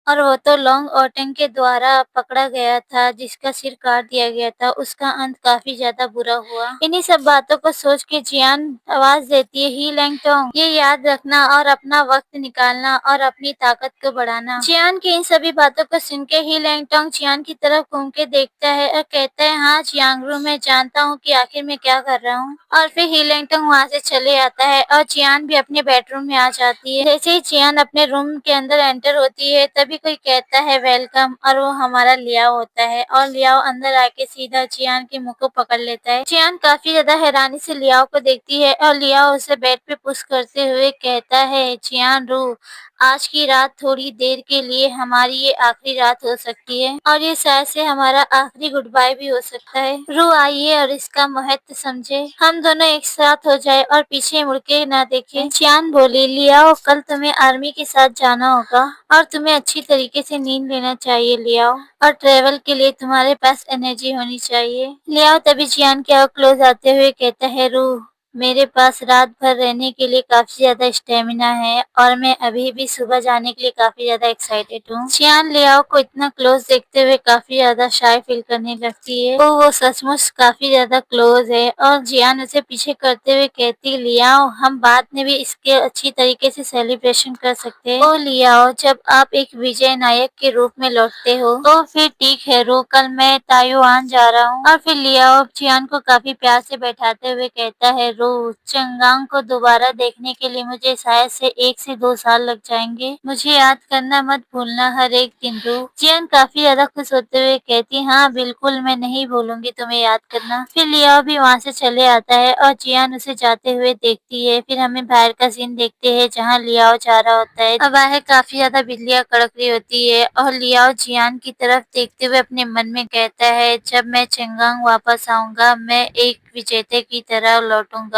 B: और वो तो लोंग ओटेंग के द्वारा पकड़ा गया था, जिसका सिर काट दिया गया था। उसका अंत काफी ज्यादा बुरा हुआ। इन्हीं सब बातों को सोच के जियान आवाज देती है, ही लैंगटोंग, ये याद रखना और अपना वक्त निकालना और अपनी ताकत को बढ़ाना। जियान की इन सभी बातों को सुन के ही लैंगटोंग जियान की तरफ घूम के देखता है और कहता है, हाँ जियांगरू, मैं जानता हूँ कि आखिर मैं क्या कर रहा हूँ। और फिर ही लैंगटोंग वहाँ से चले आता है और जियान भी अपने बेडरूम में आ जाती है। जैसे ही जियान अपने रूम के अंदर एंटर होती है, तभी कोई कहता है वेलकम, और वो हमारा लियाओ होता है। और लियाओ अंदर आके सीधा जियान के मुंह को पकड़ लेता है। जियान काफी ज्यादा हैरानी से लियाओ को देखती है और लियाओ उसे बेड पे पुश करते हुए कहता है, जियान रू, आज की रात थोड़ी देर के लिए हमारी ये आखिरी रात हो सकती है और ये शायद से हमारा आखिरी गुड बाय भी हो सकता है। रू आइए और इसका महत्व समझे, हम दोनों एक साथ हो जाए और पीछे मुड़ के ना देखे। जियान बोली, लियाओ, कल तुम्हें आर्मी के साथ जाना होगा और तुम्हें अच्छी तरीके से नींद लेना चाहिए लियाओ, और ट्रेवल के लिए तुम्हारे पास एनर्जी होनी चाहिए। लियाओ तभी जियान के और क्लोज आते हुए कहता है, रू, मेरे पास रात भर रहने के लिए काफी ज्यादा स्टेमिना है और मैं अभी भी सुबह जाने के लिए काफी ज्यादा एक्साइटेड हूँ। जियान लियाओ को इतना क्लोज देखते हुए काफी ज्यादा शाय फील करने लगती है। वो सचमुच काफी ज्यादा क्लोज है और जियान उसे पीछे करते हुए कहती, लियाओ, हम बाद में भी इसके अच्छी तरीके से सेलिब्रेशन कर सकते हैं। ओ लियाओ, जब आप एक विजय नायक के रूप में लौटते हो तो फिर ठीक है रू, कल मैं ताइवान जा रहा हूँ। और फिर लियाओ जियान को काफी प्यार से बैठाते हुए कहता है, रू, चंगांग को दोबारा देखने के लिए मुझे शायद से 1 से 2 साल लग जाएंगे। मुझे याद करना मत भूलना हर एक दिन रू। जियान काफी ज्यादा खुश होते हुए कहती, हाँ बिल्कुल, मैं नहीं भूलूंगी तुम्हें याद करना। फिर लियाओ भी वहाँ से चले आता है और जियान उसे जाते हुए देखती है। फिर हमें बाहर का सीन देखते हैं जहाँ लियाओ जा रहा होता है। अब बाहर काफी ज्यादा बिजलियां कड़क रही होती है और लियाओ जियान की तरफ देखते हुए अपने मन में कहता है, जब मैं चंगांग वापस आऊंगा मैं एक विजेता की तरह लौटूंगा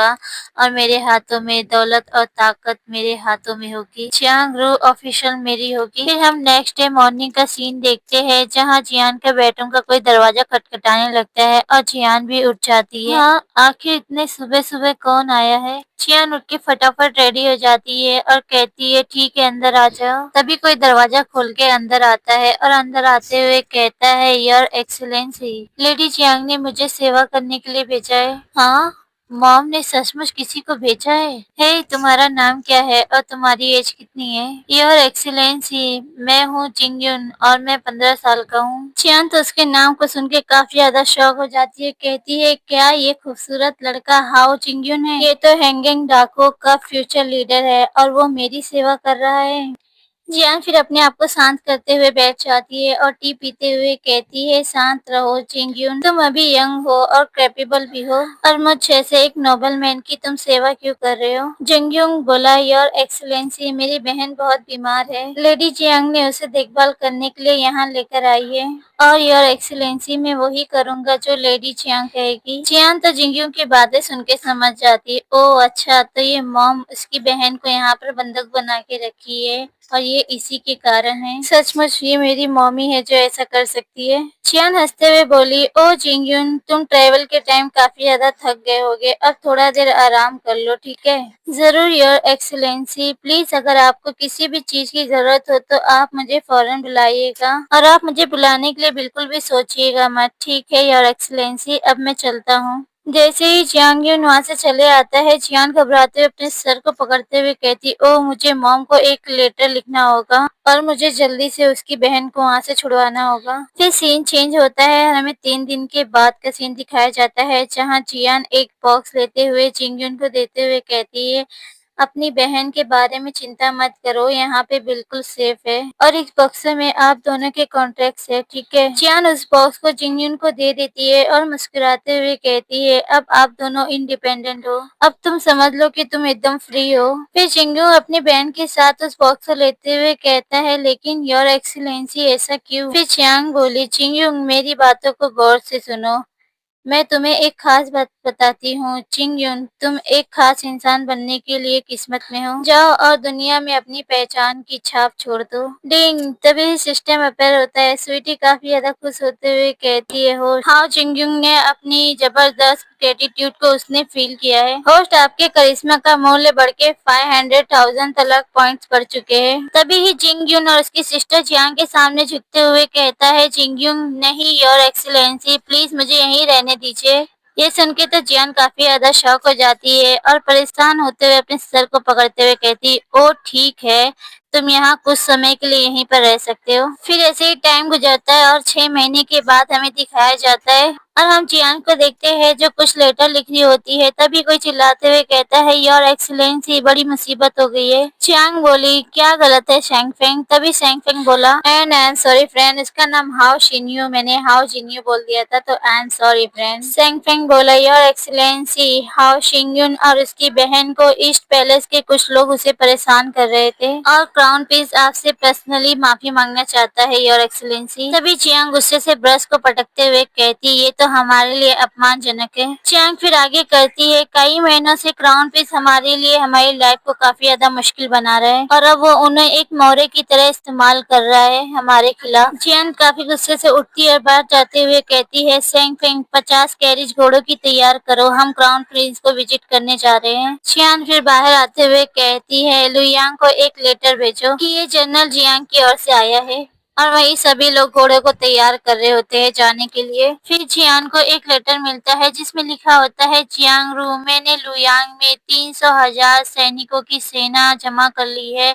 B: और मेरे हाथों में दौलत और ताकत मेरे हाथों में होगी। जियांग रू ऑफिशियल मेरी होगी। फिर हम नेक्स्ट डे मॉर्निंग का सीन देखते हैं जहाँ जियान के बेडरूम का कोई दरवाजा खटखटाने लगता है और जियान भी उठ जाती है। हाँ, आखिर इतने सुबह सुबह कौन आया है। जियान उठ के फटाफट रेडी हो जाती है और कहती है, ठीक है अंदर आ जाओ। तभी कोई दरवाजा खोल के अंदर आता है और अंदर आते हुए कहता है, योर एक्सीलेंसी, लेडी जियांग ने मुझे सेवा करने के लिए भेजा है। हाँ, मॉम ने सचमुच किसी को भेजा है। हे, तुम्हारा नाम क्या है और तुम्हारी एज कितनी है। योर एक्सीलेंसी, मैं हूँ जिंगयुन और मैं 15 साल का हूँ। जियान तो उसके नाम को सुन के काफी ज्यादा शॉक हो जाती है। कहती है, क्या ये खूबसूरत लड़का हाओ जिंगयुन है। ये तो हैंगिंग डाको का फ्यूचर लीडर है और वो मेरी सेवा कर रहा है। जियान फिर अपने आप को शांत करते हुए बैठ जाती है और टी पीते हुए कहती है, शांत रहो जिंगयुन, तुम अभी यंग हो और कैपेबल भी हो और मुझ जैसे एक नोबल मैन की तुम सेवा क्यों कर रहे हो। जिंगयुन बोला, योर एक्सीलेंसी, मेरी बहन बहुत बीमार है। लेडी जियांग ने उसे देखभाल करने के लिए यहाँ लेकर आई है और योर एक्सीलेंसी मैं वही करूँगा जो लेडी जियांग कहेगी। जियान तो जिंगयुन की बातें सुन के समझ जाती, ओ अच्छा, तो ये मॉम उसकी बहन को यहाँ पर बंधक बना के रखी है और ये इसी के कारण है। सचमुच ये मेरी मम्मी है जो ऐसा कर सकती है। जियान हंसते हुए बोली, ओ जिंगयुन, तुम ट्रेवल के टाइम काफी ज्यादा थक गए होगे, अब थोड़ा देर आराम कर लो, ठीक है। जरूर योर एक्सीलेंसी, प्लीज अगर आपको किसी भी चीज की जरूरत हो तो आप मुझे फौरन बुलाइएगा और आप मुझे बुलाने के लिए बिल्कुल भी सोचिएगा मत, ठीक है योर एक्सीलेंसी। अब मैं चलता हूँ। जैसे ही जियांगयुन वहाँ से चले आता है, जियान घबराते हुए अपने सर को पकड़ते हुए कहती, ओ मुझे मॉम को एक लेटर लिखना होगा और मुझे जल्दी से उसकी बहन को वहाँ से छुड़वाना होगा। फिर सीन चेंज होता है, हमें 3 दिन के बाद का सीन दिखाया जाता है जहाँ जियान एक बॉक्स लेते हुए जिंगयुन को देते हुए कहती है, अपनी बहन के बारे में चिंता मत करो, यहाँ पे बिल्कुल सेफ है और इस बॉक्स में आप दोनों के कॉन्ट्रैक्ट है, ठीक है। जियान उस बॉक्स को जिंगयुन को दे देती है और मुस्कुराते हुए कहती है, अब आप दोनों इंडिपेंडेंट हो, अब तुम समझ लो कि तुम एकदम फ्री हो। फिर जिंगयुन अपनी बहन के साथ उस बॉक्स को लेते हुए कहता है, लेकिन योर एक्सीलेंसी ऐसा क्यों। फिर जियांग बोली, जिंगयुन मेरी बातों को गौर से सुनो, मैं तुम्हें एक खास बात बताती हूँ चिंग युन, तुम एक खास इंसान बनने के लिए किस्मत में हो। जाओ और दुनिया में अपनी पहचान की छाप छोड़ दो। डिंग, तभी सिस्टम अपेयर होता है। स्वीटी काफी ज्यादा खुश होते हुए कहती है, होस्ट हाउ चिंग युन ने अपनी जबरदस्त एटीट्यूड को उसने फील किया है। होस्ट, आपके करिश्मा का मूल्य बढ़ के 500,000 तलक पॉइंट्स बढ़ चुके हैं। तभी ही जिंग युन और उसकी सिस्टर जियांग के सामने झुकते हुए कहता है, जिंग युन, नहीं योर एक्सीलेंसी, प्लीज मुझे यहीं रहने दीजिए। ये सुन के तो जियान काफी ज्यादा शॉक हो जाती है और परेशान होते हुए अपने सर को पकड़ते हुए कहती, ओ ठीक है, तुम यहाँ कुछ समय के लिए यहीं पर रह सकते हो। फिर ऐसे ही टाइम गुजरता है और 6 महीने के बाद हमें दिखाया जाता है और हम जियान को देखते हैं जो कुछ लेटर लिख रही होती है। तभी कोई चिल्लाते हुए कहता है, योर एक्सीलेंसी, बड़ी मुसीबत हो गई है। चियांग बोली, क्या गलत है शैंगफेंग? तभी शैंगफेंग बोला, and I am sorry friend, इसका नाम हाओ शिन्यू, मैंने हाओ जिन्यू बोल दिया था तो आई एम सॉरी फ्रेंड। शैंगफेंग बोला, योर एक्सीलेंसी, हाओ शिंगयुन और उसकी बहन को ईस्ट पैलेस के कुछ लोग उसे परेशान कर रहे थे और क्राउन प्रिंस आपसे पर्सनली माफी मांगना चाहता है योर एक्सीलेंसी। तभी चियांग गुस्से से ब्रश को पटकते हुए कहती, ये तो हमारे लिए अपमानजनक है। चियांग फिर आगे करती है, कई महीनों से क्राउन प्रिंस हमारे लिए हमारी लाइफ को काफी ज्यादा मुश्किल बना रहा है और अब वो उन्हें एक मोहरे की तरह इस्तेमाल कर रहा है हमारे खिलाफ। चियांग काफी गुस्से से उठती और बाहर जाते हुए कहती है, शैंगफेंग, 50 कैरिज घोड़ों की तैयार करो, हम क्राउन प्रिंस को विजिट करने जा रहे हैं। चियांग फिर बाहर आते हुए कहती है, लुयांग को एक लेटर भेजो कि ये जनरल जियांग की ओर से आया है। और वही सभी लोग घोड़े को तैयार कर रहे होते हैं जाने के लिए। फिर जियान को एक लेटर मिलता है जिसमें लिखा होता है, जियांग रू, मैंने लुयांग में 300,000 सैनिकों की सेना जमा कर ली है,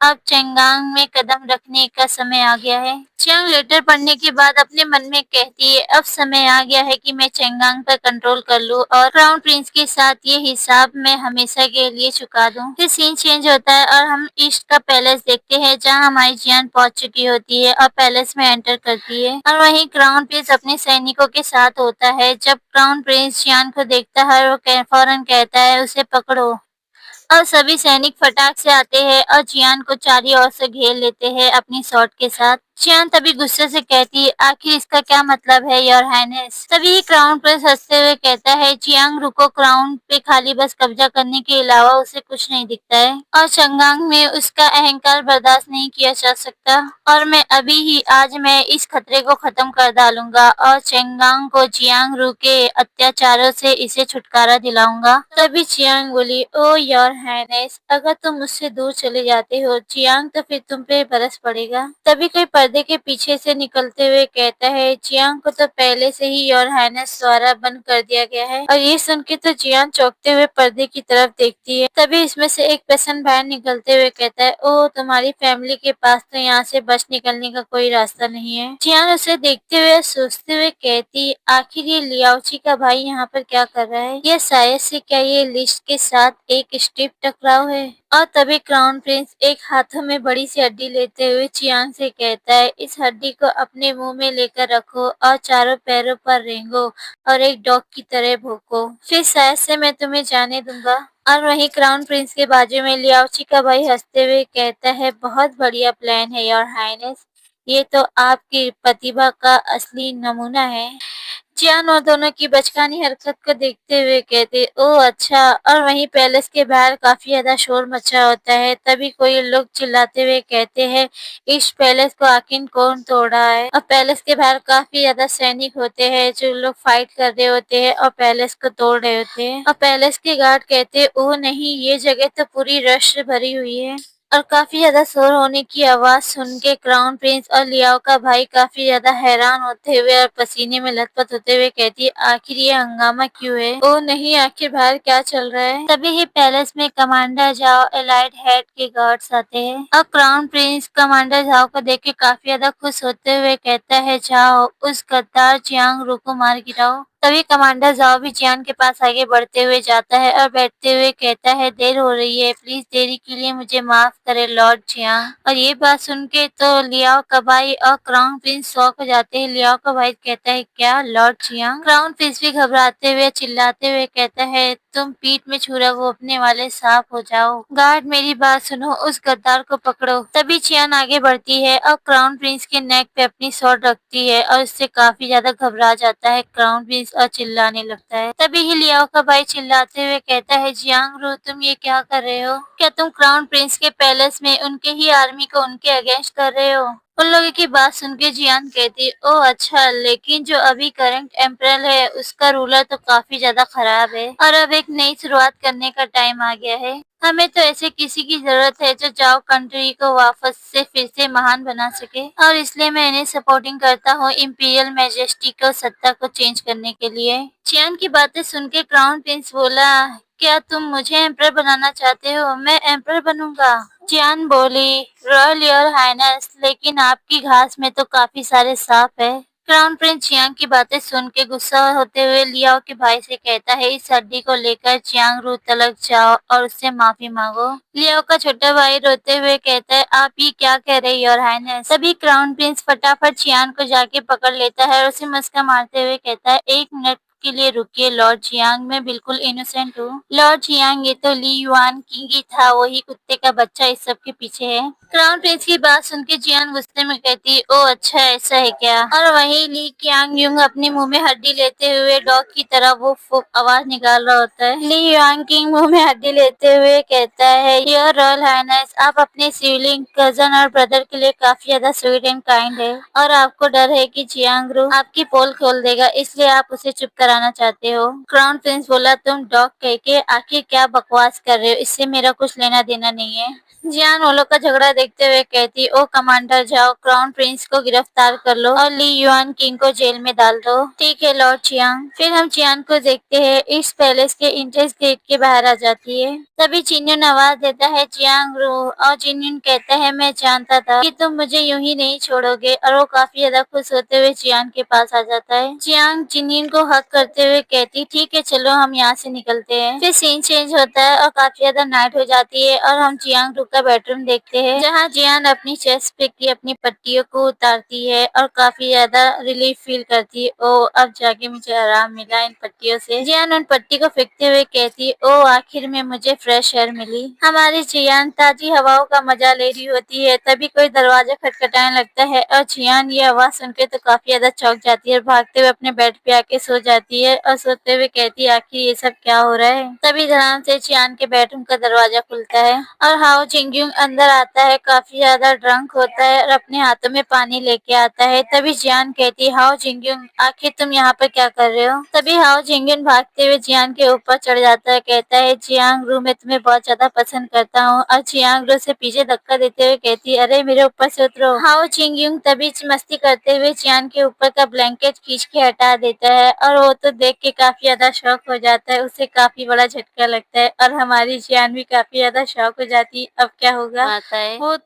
B: अब चेंगांग में कदम रखने का समय आ गया है। चियांग लेटर पढ़ने के बाद अपने मन में कहती है, अब समय आ गया है कि मैं चेंगांग पर कंट्रोल कर लूं और क्राउन प्रिंस के साथ ये हिसाब मैं हमेशा के लिए चुका दूं। फिर सीन चेंज होता है और हम ईस्ट का पैलेस देखते हैं जहां हमारी जियान पहुंच चुकी होती है और पैलेस में एंटर करती है और वहीं क्राउन प्रिंस अपने सैनिकों के साथ होता है। जब क्राउन प्रिंस जियान को देखता है वो फौरन कहता है, उसे पकड़ो। और सभी सैनिक फटाक से आते हैं और जियान को चारों ओर से घेर लेते हैं अपनी शॉट के साथ। जियान तभी गुस्से से कहती है, आखिर इसका क्या मतलब है योर हाइनेस? तभी क्राउन प्रिंस हंसते हुए कहता है, जियांग रुको, क्राउन पे खाली बस कब्जा करने के अलावा उसे कुछ नहीं दिखता है और चंगांग में उसका अहंकार बर्दाश्त नहीं किया जा सकता और मैं अभी ही आज मैं इस खतरे को खत्म कर डालूंगा और चेंगांग को जियांग रू के अत्याचारों से इसे छुटकारा दिलाऊंगा। तभी जियांग बोली, ओ योर हाइनेस, अगर तुम मुझसे दूर चले जाते हो जियांग तो फिर तुम पे बरस पड़ेगा। तभी कोई पर्दे के पीछे से निकलते हुए कहता है, जियांग को तो पहले से ही योर हाइनेस द्वारा बंद कर दिया गया है। और ये सुन के तो जियांग चौंकते हुए पर्दे की तरफ देखती है। तभी इसमें से एक पेशेंट बाहर निकलते हुए कहता है, ओ तुम्हारी फैमिली के पास तो यहाँ से बच निकलने का कोई रास्ता नहीं है। जियांग उसे देखते हुए सोचते हुए कहती, आखिर ये लियाओची का भाई यहाँ पर क्या कर रहा है? यह शायद से क्या ये लिस्ट के साथ एक स्टिप टकराव है? और तभी क्राउन प्रिंस एक हाथों में बड़ी सी हड्डी लेते हुए चियांग से कहता है, इस हड्डी को अपने मुंह में लेकर रखो और चारों पैरों पर रेंगो और एक डॉग की तरह भौंको, फिर शायद से मैं तुम्हें जाने दूंगा। और वहीं क्राउन प्रिंस के बाजू में लियाओची का भाई हंसते हुए कहता है, बहुत बढ़िया प्लान है योर हाइनेस, ये तो आपकी प्रतिभा का असली नमूना है। जियान और दोनों की बचकानी हरकत को देखते हुए कहते, ओह अच्छा। और वहीं पैलेस के बाहर काफी ज्यादा शोर मचा होता है। तभी कोई लोग चिल्लाते हुए कहते हैं, इस पैलेस को आखिर कौन तोड़ रहा है? और पैलेस के बाहर काफी ज्यादा सैनिक होते हैं जो लोग फाइट कर रहे होते हैं और पैलेस को तोड़ रहे होते हैं। और पैलेस के गार्ड कहते, ओह नहीं, ये जगह तो पूरी रश से भरी हुई है। और काफी ज्यादा शोर होने की आवाज सुन के क्राउन प्रिंस और लियाओ का भाई काफी ज्यादा हैरान होते हुए और पसीने में लथपथ होते हुए कहती है, आखिर ये हंगामा क्यों है? ओ नहीं, आखिर बाहर क्या चल रहा है? तभी ही पैलेस में कमांडर जाओ एलाइड हेड के गार्ड्स आते हैं और क्राउन प्रिंस कमांडर जाओ को देख के काफी ज्यादा खुश होते हुए कहता है, जाओ उस गद्दार जियांग रू को मार गिराओ। तभी कमांडर जाओ भी जियान के पास आगे बढ़ते हुए जाता है और बैठते हुए कहता है, देर हो रही है, प्लीज देरी के लिए मुझे माफ करे लॉर्ड जियांग। और ये बात सुन के तो लियाओ का भाई और क्राउन प्रिंस शॉक हो जाते हैं। लियाओ का भाई कहता है, क्या लॉर्ड जियांग? क्राउन प्रिंस भी घबराते हुए चिल्लाते हुए कहता है, तुम पीठ में छुरा घोंपने वाले सांप हो जाओ। गार्ड मेरी बात सुनो, उस गद्दार को पकड़ो। तभी चियान आगे बढ़ती है और क्राउन प्रिंस के नेक पे अपनी स्वॉर्ड रखती है और उससे काफी ज्यादा घबरा जाता है क्राउन प्रिंस और चिल्लाने लगता है। तभी ही लियाओ का भाई चिल्लाते हुए कहता है, जियांग तुम ये क्या कर रहे हो? क्या तुम क्राउन प्रिंस के पैलेस में उनके ही आर्मी को उनके अगेंस्ट कर रहे हो? उन लोगों की बात सुन के जियान कहती, ओह अच्छा, लेकिन जो अभी करंट एम्परर है उसका रूलर तो काफी ज्यादा खराब है और अब एक नई शुरुआत करने का टाइम आ गया है। हमें तो ऐसे किसी की जरूरत है जो जाओ कंट्री को वापस से फिर से महान बना सके, और इसलिए मैं इन्हें सपोर्टिंग करता हूँ इंपीरियल मैजेस्टी को सत्ता को चेंज करने के लिए। चियान की बातें सुन के क्राउन प्रिंस बोला, क्या तुम मुझे एम्परर बनाना चाहते हो? मैं एम्परर बनूंगा। चियान बोली, रॉयल योर हाइनेस, लेकिन आपकी घास में तो काफी सारे सांप है। क्राउन प्रिंस चियांग की बातें सुन के गुस्सा होते हुए लियाओ के भाई से कहता है, इस हड्डी को लेकर चियांग रू तलक जाओ और उससे माफी मांगो। लियाओ का छोटा भाई रोते हुए कहता है, आप ये क्या कह रहे योर हाइनेस? तभी क्राउन प्रिंस फटाफट चियांग को जाके पकड़ लेता है और उसे मस्का मारते हुए कहता है, एक मिनट के लिए रुकिए लॉर्ड चियांग, मैं बिल्कुल इनोसेंट हूँ। लॉर्ड चियांग, ये तो ली युआन किंग ही था, वही कुत्ते का बच्चा इस सब के पीछे है। क्राउन प्रिंस की बात सुन के जियान गुस्से में कहती, ओ अच्छा ऐसा है क्या? और वहीं ली क्यांग युंग अपने मुंह में हड्डी लेते हुए डॉग की तरह वो आवाज निकाल रहा होता है। ली युआन किंग मुंह में हड्डी लेते हुए कहता है, योर रॉयल हाइनेस, आप अपने सिबलिंग, कजन और ब्रदर के लिए काफी ज्यादा स्वीट एंड काइंड है और आपको डर है कि जियांग रू आपकी पोल खोल देगा, इसलिए आप उसे चुप कराना चाहते हो। क्राउन प्रिंस बोला, तुम डॉग कह के आखिर क्या बकवास कर रहे हो? इससे मेरा कुछ लेना देना नहीं है। जियान वो लोग का झगड़ा देखते हुए कहती, ओ कमांडर, जाओ क्राउन प्रिंस को गिरफ्तार कर लो और ली युआन किंग को जेल में डाल दो। ठीक है लॉर्ड चियांग। फिर हम चियान को देखते हैं इस पैलेस के एंट्रेंस गेट के बाहर आ जाती है। तभी चिन्युन आवाज देता है, जियांग रू, और चिन्युन कहता है, मैं जानता था कि तुम मुझे यूं ही नहीं छोड़ोगे, और वो काफी ज्यादा खुश होते हुए चियान के पास आ जाता है। चियांग चिन्युन को हक करते हुए कहती, ठीक है चलो हम यहाँ से निकलते हैं। फिर सीन चेंज होता है और काफी ज्यादा नाइट हो जाती है और हम चियांग रू का बेडरूम देखते हैं, जहाँ जियान अपनी चेस्ट पे की अपनी पट्टियों को उतारती है और काफी ज्यादा रिलीफ फील करती है। ओ अब जाके मुझे आराम मिला इन पट्टियों से। जियान उन पट्टी को फेंकते हुए कहती, ओ आखिर में मुझे फ्रेश एयर मिली। हमारी जियान ताजी हवाओं का मजा ले रही होती है, तभी कोई दरवाजा खटखटाने लगता है और जियान ये आवाज सुनकर तो काफी ज्यादा चौंक जाती है और भागते हुए अपने बेड पे आके सो जाती है और सोते हुए कहती है, आखिर ये सब क्या हो रहा है? तभी ध्यान से जियान के बेडरूम का दरवाजा खुलता है और हाओ जिंगयुंग अंदर आता है, काफी ज्यादा ड्रंक होता है और अपने हाथों में पानी लेके आता है। तभी जियान कहती है, हाओ जिंगयुंग, आखिर तुम यहाँ पर क्या कर रहे हो? तभी हाओ जिंगयुंग भागते हुए जियान के ऊपर चढ़ जाता है, कहता है, जियांग रू मैं तुम्हें बहुत ज्यादा पसंद करता हूँ, और जियांग रू से पीछे धक्का देते हुए कहती है, अरे मेरे ऊपर से उतरो। हाओ जिंगयुंग तभी मस्ती करते हुए जियान के ऊपर का ब्लैंकेट खींच के हटा देता है और वो तो देख के काफी ज्यादा शॉक हो जाता है, उसे काफी बड़ा झटका लगता है और हमारी जियान भी काफी ज्यादा शॉक हो जाती है। अब क्या होगा आता है, वो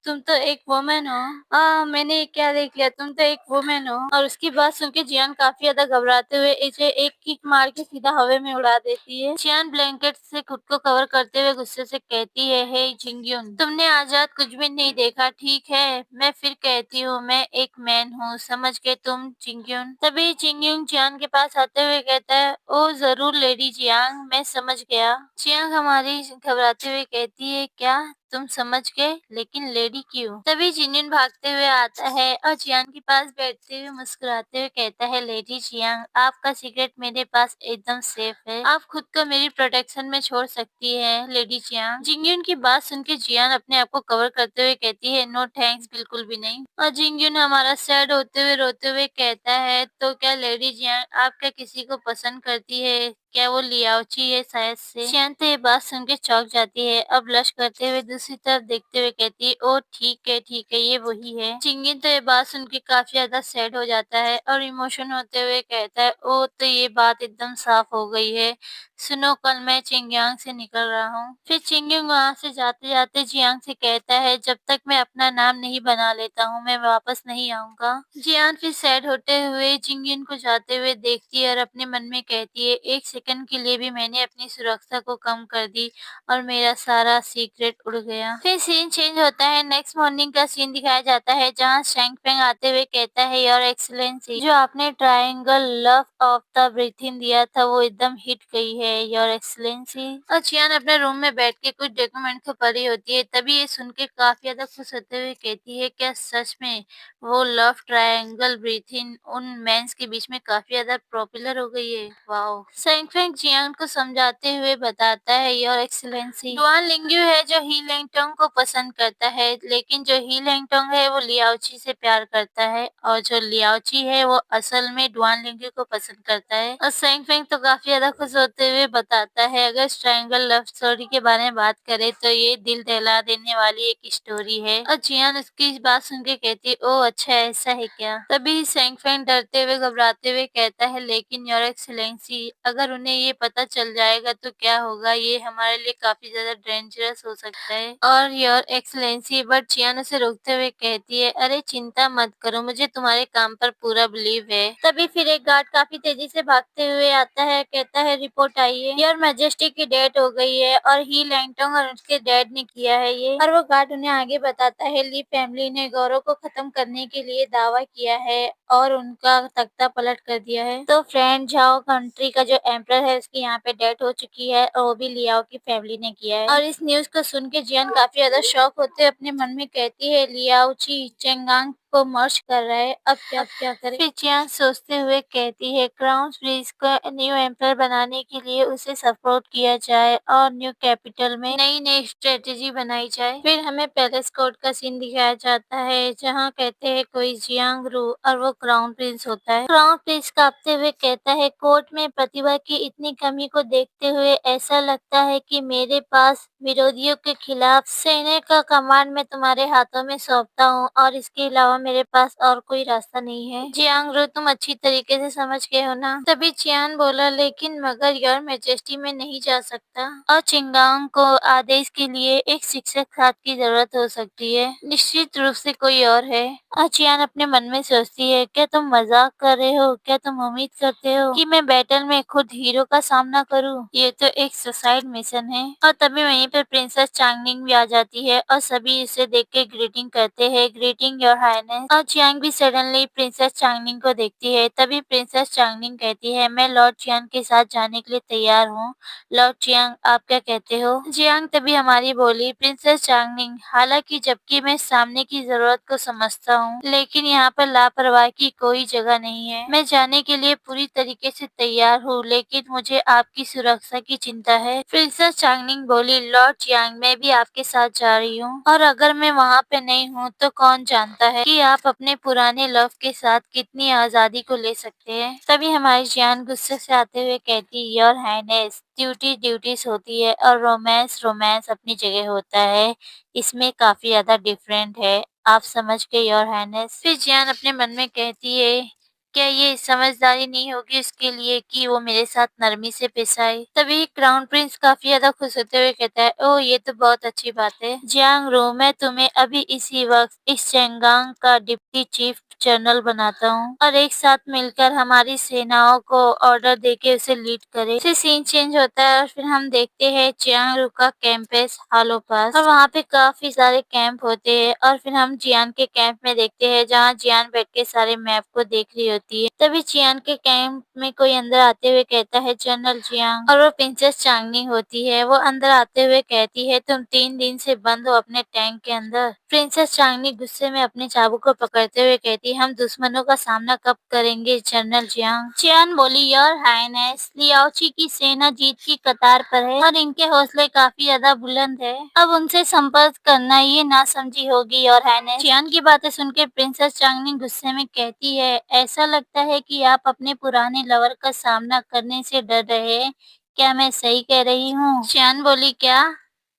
B: तुम तो एक वुमेन हो। मैंने क्या देख लिया, तुम तो एक वुमेन हो। और उसकी बात सुन के जियान काफी ज्यादा घबराते हुए इसे एक किक मार के सीधा हवा में उड़ा देती है। जियान ब्लैंकेट से खुद को कवर करते हुए गुस्से से कहती है, हे जिंगयुन, तुमने आजाद कुछ भी नहीं देखा, ठीक है? मैं फिर कहती हूँ, मैं एक मैन हूँ, समझ गए तुम जिंगयुन? तभी जिंगयुन जियान के पास आते हुए कहता है, ओ जरूर लेडी जियांग, मैं समझ गया। जियांग हमारी घबराते हुए कहती है, क्या तुम समझ गए, लेकिन लेडी क्यों? तभी जिन्युन भागते हुए आता है और जियान के पास बैठते हुए मुस्कुराते हुए कहता है, लेडी जियांग, आपका सीक्रेट मेरे पास एकदम सेफ है, आप खुद को मेरी प्रोटेक्शन में छोड़ सकती है लेडी जियांग। जिंगयुन की बात सुन के जियान अपने आप को कवर करते हुए कहती है, नो थैंक्स, बिल्कुल भी नहीं। और जिंगयुन हमारा सैड होते हुए रोते हुए कहता है, तो क्या लेडी जियांग आप क्या किसी को पसंद करती है? क्या वो लियाओची है शायद से? जियान तो ये बात सुन के चौंक जाती है और ब्लश करते हुए दूसरी तरफ देखते हुए कहती है, ओ ठीक है ये वही है। चिंगिन तो ये बात सुन के काफी ज्यादा सैड हो जाता है और इमोशन होते हुए कहता है, ओ तो ये बात एकदम साफ हो गई है, सुनो कल मैं चिंगयांग से निकल रहा हूँ। फिर चिंगिंग वहाँ से जाते जाते जियांग से कहता है, जब तक मैं अपना नाम नहीं बना लेता हूँ मैं वापस नहीं आऊंगा। जियान फिर सैड होते हुए चिंगिन को जाते हुए देखती है और अपने मन में कहती है, एक सेकंड के लिए भी मैंने अपनी सुरक्षा को कम कर दी और मेरा सारा सीक्रेट उड़ गया। फिर सीन चेंज होता है, नेक्स्ट मॉर्निंग का सीन दिखाया जाता है, जहाँ शैंगफेंग आते हुए कहता है, योर एक्सीलेंसी, जो आपने triangle love of the breathing दिया था वो एकदम हिट गई है। है योर एक्सीलेंसी। और चियान अपने रूम में बैठ के कुछ डॉक्यूमेंट को पढ़ होती है, तभी ये सुन के काफी ज्यादा खुश होते हुए कहती है क्या सच में वो लव ट्रायंगल ब्रीथिंग उन मेंस के बीच में काफी ज्यादा पॉपुलर हो गई है। वाओ। सेंगफेंग जियांग को समझाते हुए बताता है योर एक्सीलेंसी डुआन लिंग्यू है जो ही लैंगटोंग को पसंद करता है, लेकिन जो ही लैंगटोंग है वो लियाओची से प्यार करता है और जो लियाओची है वो असल में डुआन लिंग्यू को पसंद करता है। और सेंगफेंग तो काफी ज्यादा खुश होते हुए बताता है अगर ट्रायंगल लव स्टोरी के बारे में बात करें तो ये दिल दहला देने वाली एक स्टोरी है। और जियान उसकी इस बात सुन के कहती है ओह अच्छा ऐसा है क्या। तभी सेंगफेंग डरते हुए घबराते हुए कहता है लेकिन योर एक्सीलेंसी अगर उन्हें ये पता चल जाएगा तो क्या होगा, ये हमारे लिए काफी ज्यादा डेंजरस हो सकता है। और योर एक्सीलेंसी बट जियान उसे रोकते हुए कहती है अरे चिंता मत करो, मुझे तुम्हारे काम पर पूरा बिलीव है। तभी फिर एक गार्ड काफी तेजी से भागते हुए आता है, कहता है रिपोर्ट आई है योर मैजेस्टी की डेथ हो गई है और ही लैंगटोंग और उसके डैड ने किया है ये। और वो गार्ड उन्हें आगे बताता है ली फैमिली ने गौरव को खत्म करने के लिए दावा किया है और उनका तख्ता पलट कर दिया है। तो फ्रेंड झाओ कंट्री का जो एम्परर है उसकी यहाँ पे डेथ हो चुकी है और वो भी लियाओ की फैमिली ने किया है। और इस न्यूज को सुन के जियान काफी ज्यादा शॉक होते हुए अपने मन में कहती है लियाओ ची चेंगांग को मर्ज कर रहा है, अब क्या करें। फिर जियान सोचते हुए कहती है क्राउन प्रिंस को न्यू एम्पायर बनाने के लिए उसे सपोर्ट किया जाए और न्यू कैपिटल में नई नई स्ट्रेटेजी बनाई जाए। फिर हमें पैलेस कोर्ट का सीन दिखाया जाता है जहाँ कहते हैं कोई जियांग रू और वो क्राउन प्रिंस होता है। क्राउन प्रिंस कांपते हुए कहता है कोर्ट में प्रतिभा की इतनी कमी को देखते हुए ऐसा लगता है कि मेरे पास विरोधियों के खिलाफ सेना का कमांड मैं तुम्हारे हाथों में सौंपता हूँ और इसके अलावा मेरे पास और कोई रास्ता नहीं है। जियांग रू तुम अच्छी तरीके से समझ गए हो ना। तभी चियान बोला लेकिन मगर योर मैजेस्टी में नहीं जा सकता और चिंगांग को आदेश के लिए एक शिक्षक साथ की जरूरत हो सकती है, निश्चित रूप से कोई और है। और चियान अपने मन में सोचती है क्या तुम मजाक कर रहे हो, क्या तुम उम्मीद करते हो कि मैं बैटल में खुद हीरो का सामना करूं, ये तो एक सुसाइड मिशन है। और तभी वहीं पर प्रिंसेस चांगनिंग भी आ जाती है और सभी इसे देख के ग्रीटिंग करते हैं ग्रीटिंग योर हाइनेस। और चियांग भी सडनली प्रिंसेस चांगनिंग को देखती है, तभी प्रिंसेस चांगनिंग कहती है मैं लॉर्ड चियांग के साथ जाने के लिए तैयार हूँ, लॉर्ड चियांग आप क्या कहते हो। जियांग तभी हमारी बोली प्रिंसेस चांगनिंग हालांकि जबकि मैं सामने की जरूरत को समझता हूँ लेकिन यहाँ पर लापरवाही की कोई जगह नहीं है, मैं जाने के लिए पूरी तरीके से तैयार हूँ लेकिन मुझे आपकी सुरक्षा की चिंता है। प्रिंसेस चांगनिंग बोली लॉर्ड चियांग मैं भी आपके साथ जा रही हूँ और अगर मैं वहाँ पे नहीं हूँ तो कौन जानता है कि आप अपने पुराने लव के साथ कितनी आजादी को ले सकते हैं। तभी हमारी जियान गुस्से से आते हुए कहती योर हाइनेस ड्यूटी ड्यूटीज होती है और रोमांस रोमांस अपनी जगह होता है, इसमें काफी ज्यादा डिफरेंट है, आप समझ गए योर हाइनेस। फिर जियान अपने मन में कहती है क्या ये समझदारी नहीं होगी उसके लिए कि वो मेरे साथ नरमी से पेश आए। तभी क्राउन प्रिंस काफी ज्यादा खुश होते हुए कहता है ओह ये तो बहुत अच्छी बात है जियांग रू, मैं तुम्हें अभी इसी वक्त इस चेंगांग का डिप्टी चीफ जनरल बनाता हूँ और एक साथ मिलकर हमारी सेनाओं को ऑर्डर देके उसे लीड करे। फिर सीन चेंज होता है और फिर हम देखते हैं जियांग रू का कैंपस हालो पास और वहाँ पे काफी सारे कैंप होते हैं और फिर हम जियान के कैंप में देखते हैं जहाँ जियान बैठ के सारे मैप को देख रही होती है। तभी जियान के कैंप में कोई अंदर आते हुए कहता है जनरल जियांग और वो प्रिंसेस चांगनी होती है, वो अंदर आते हुए कहती है तुम 3 दिन से बंद हो अपने टैंक के अंदर। प्रिंसेस चांगनी गुस्से में अपने चाबुक को पकड़ते हुए कहती हम दुश्मनों का सामना कब करेंगे जनरल जियांग। जियान बोली योर हाइनेस लियाओची की सेना जीत की कतार पर है और इनके हौसले काफी ज्यादा बुलंद है, अब उनसे संपर्क करना ये नासमझी होगी योर हाइनेस। जियान की बातें सुनकर प्रिंसेस चांगनी गुस्से में कहती है ऐसा लगता है कि आप अपने पुराने लवर का सामना करने से डर रहे हैं, क्या मैं सही कह रही हूँ। जियान बोली क्या,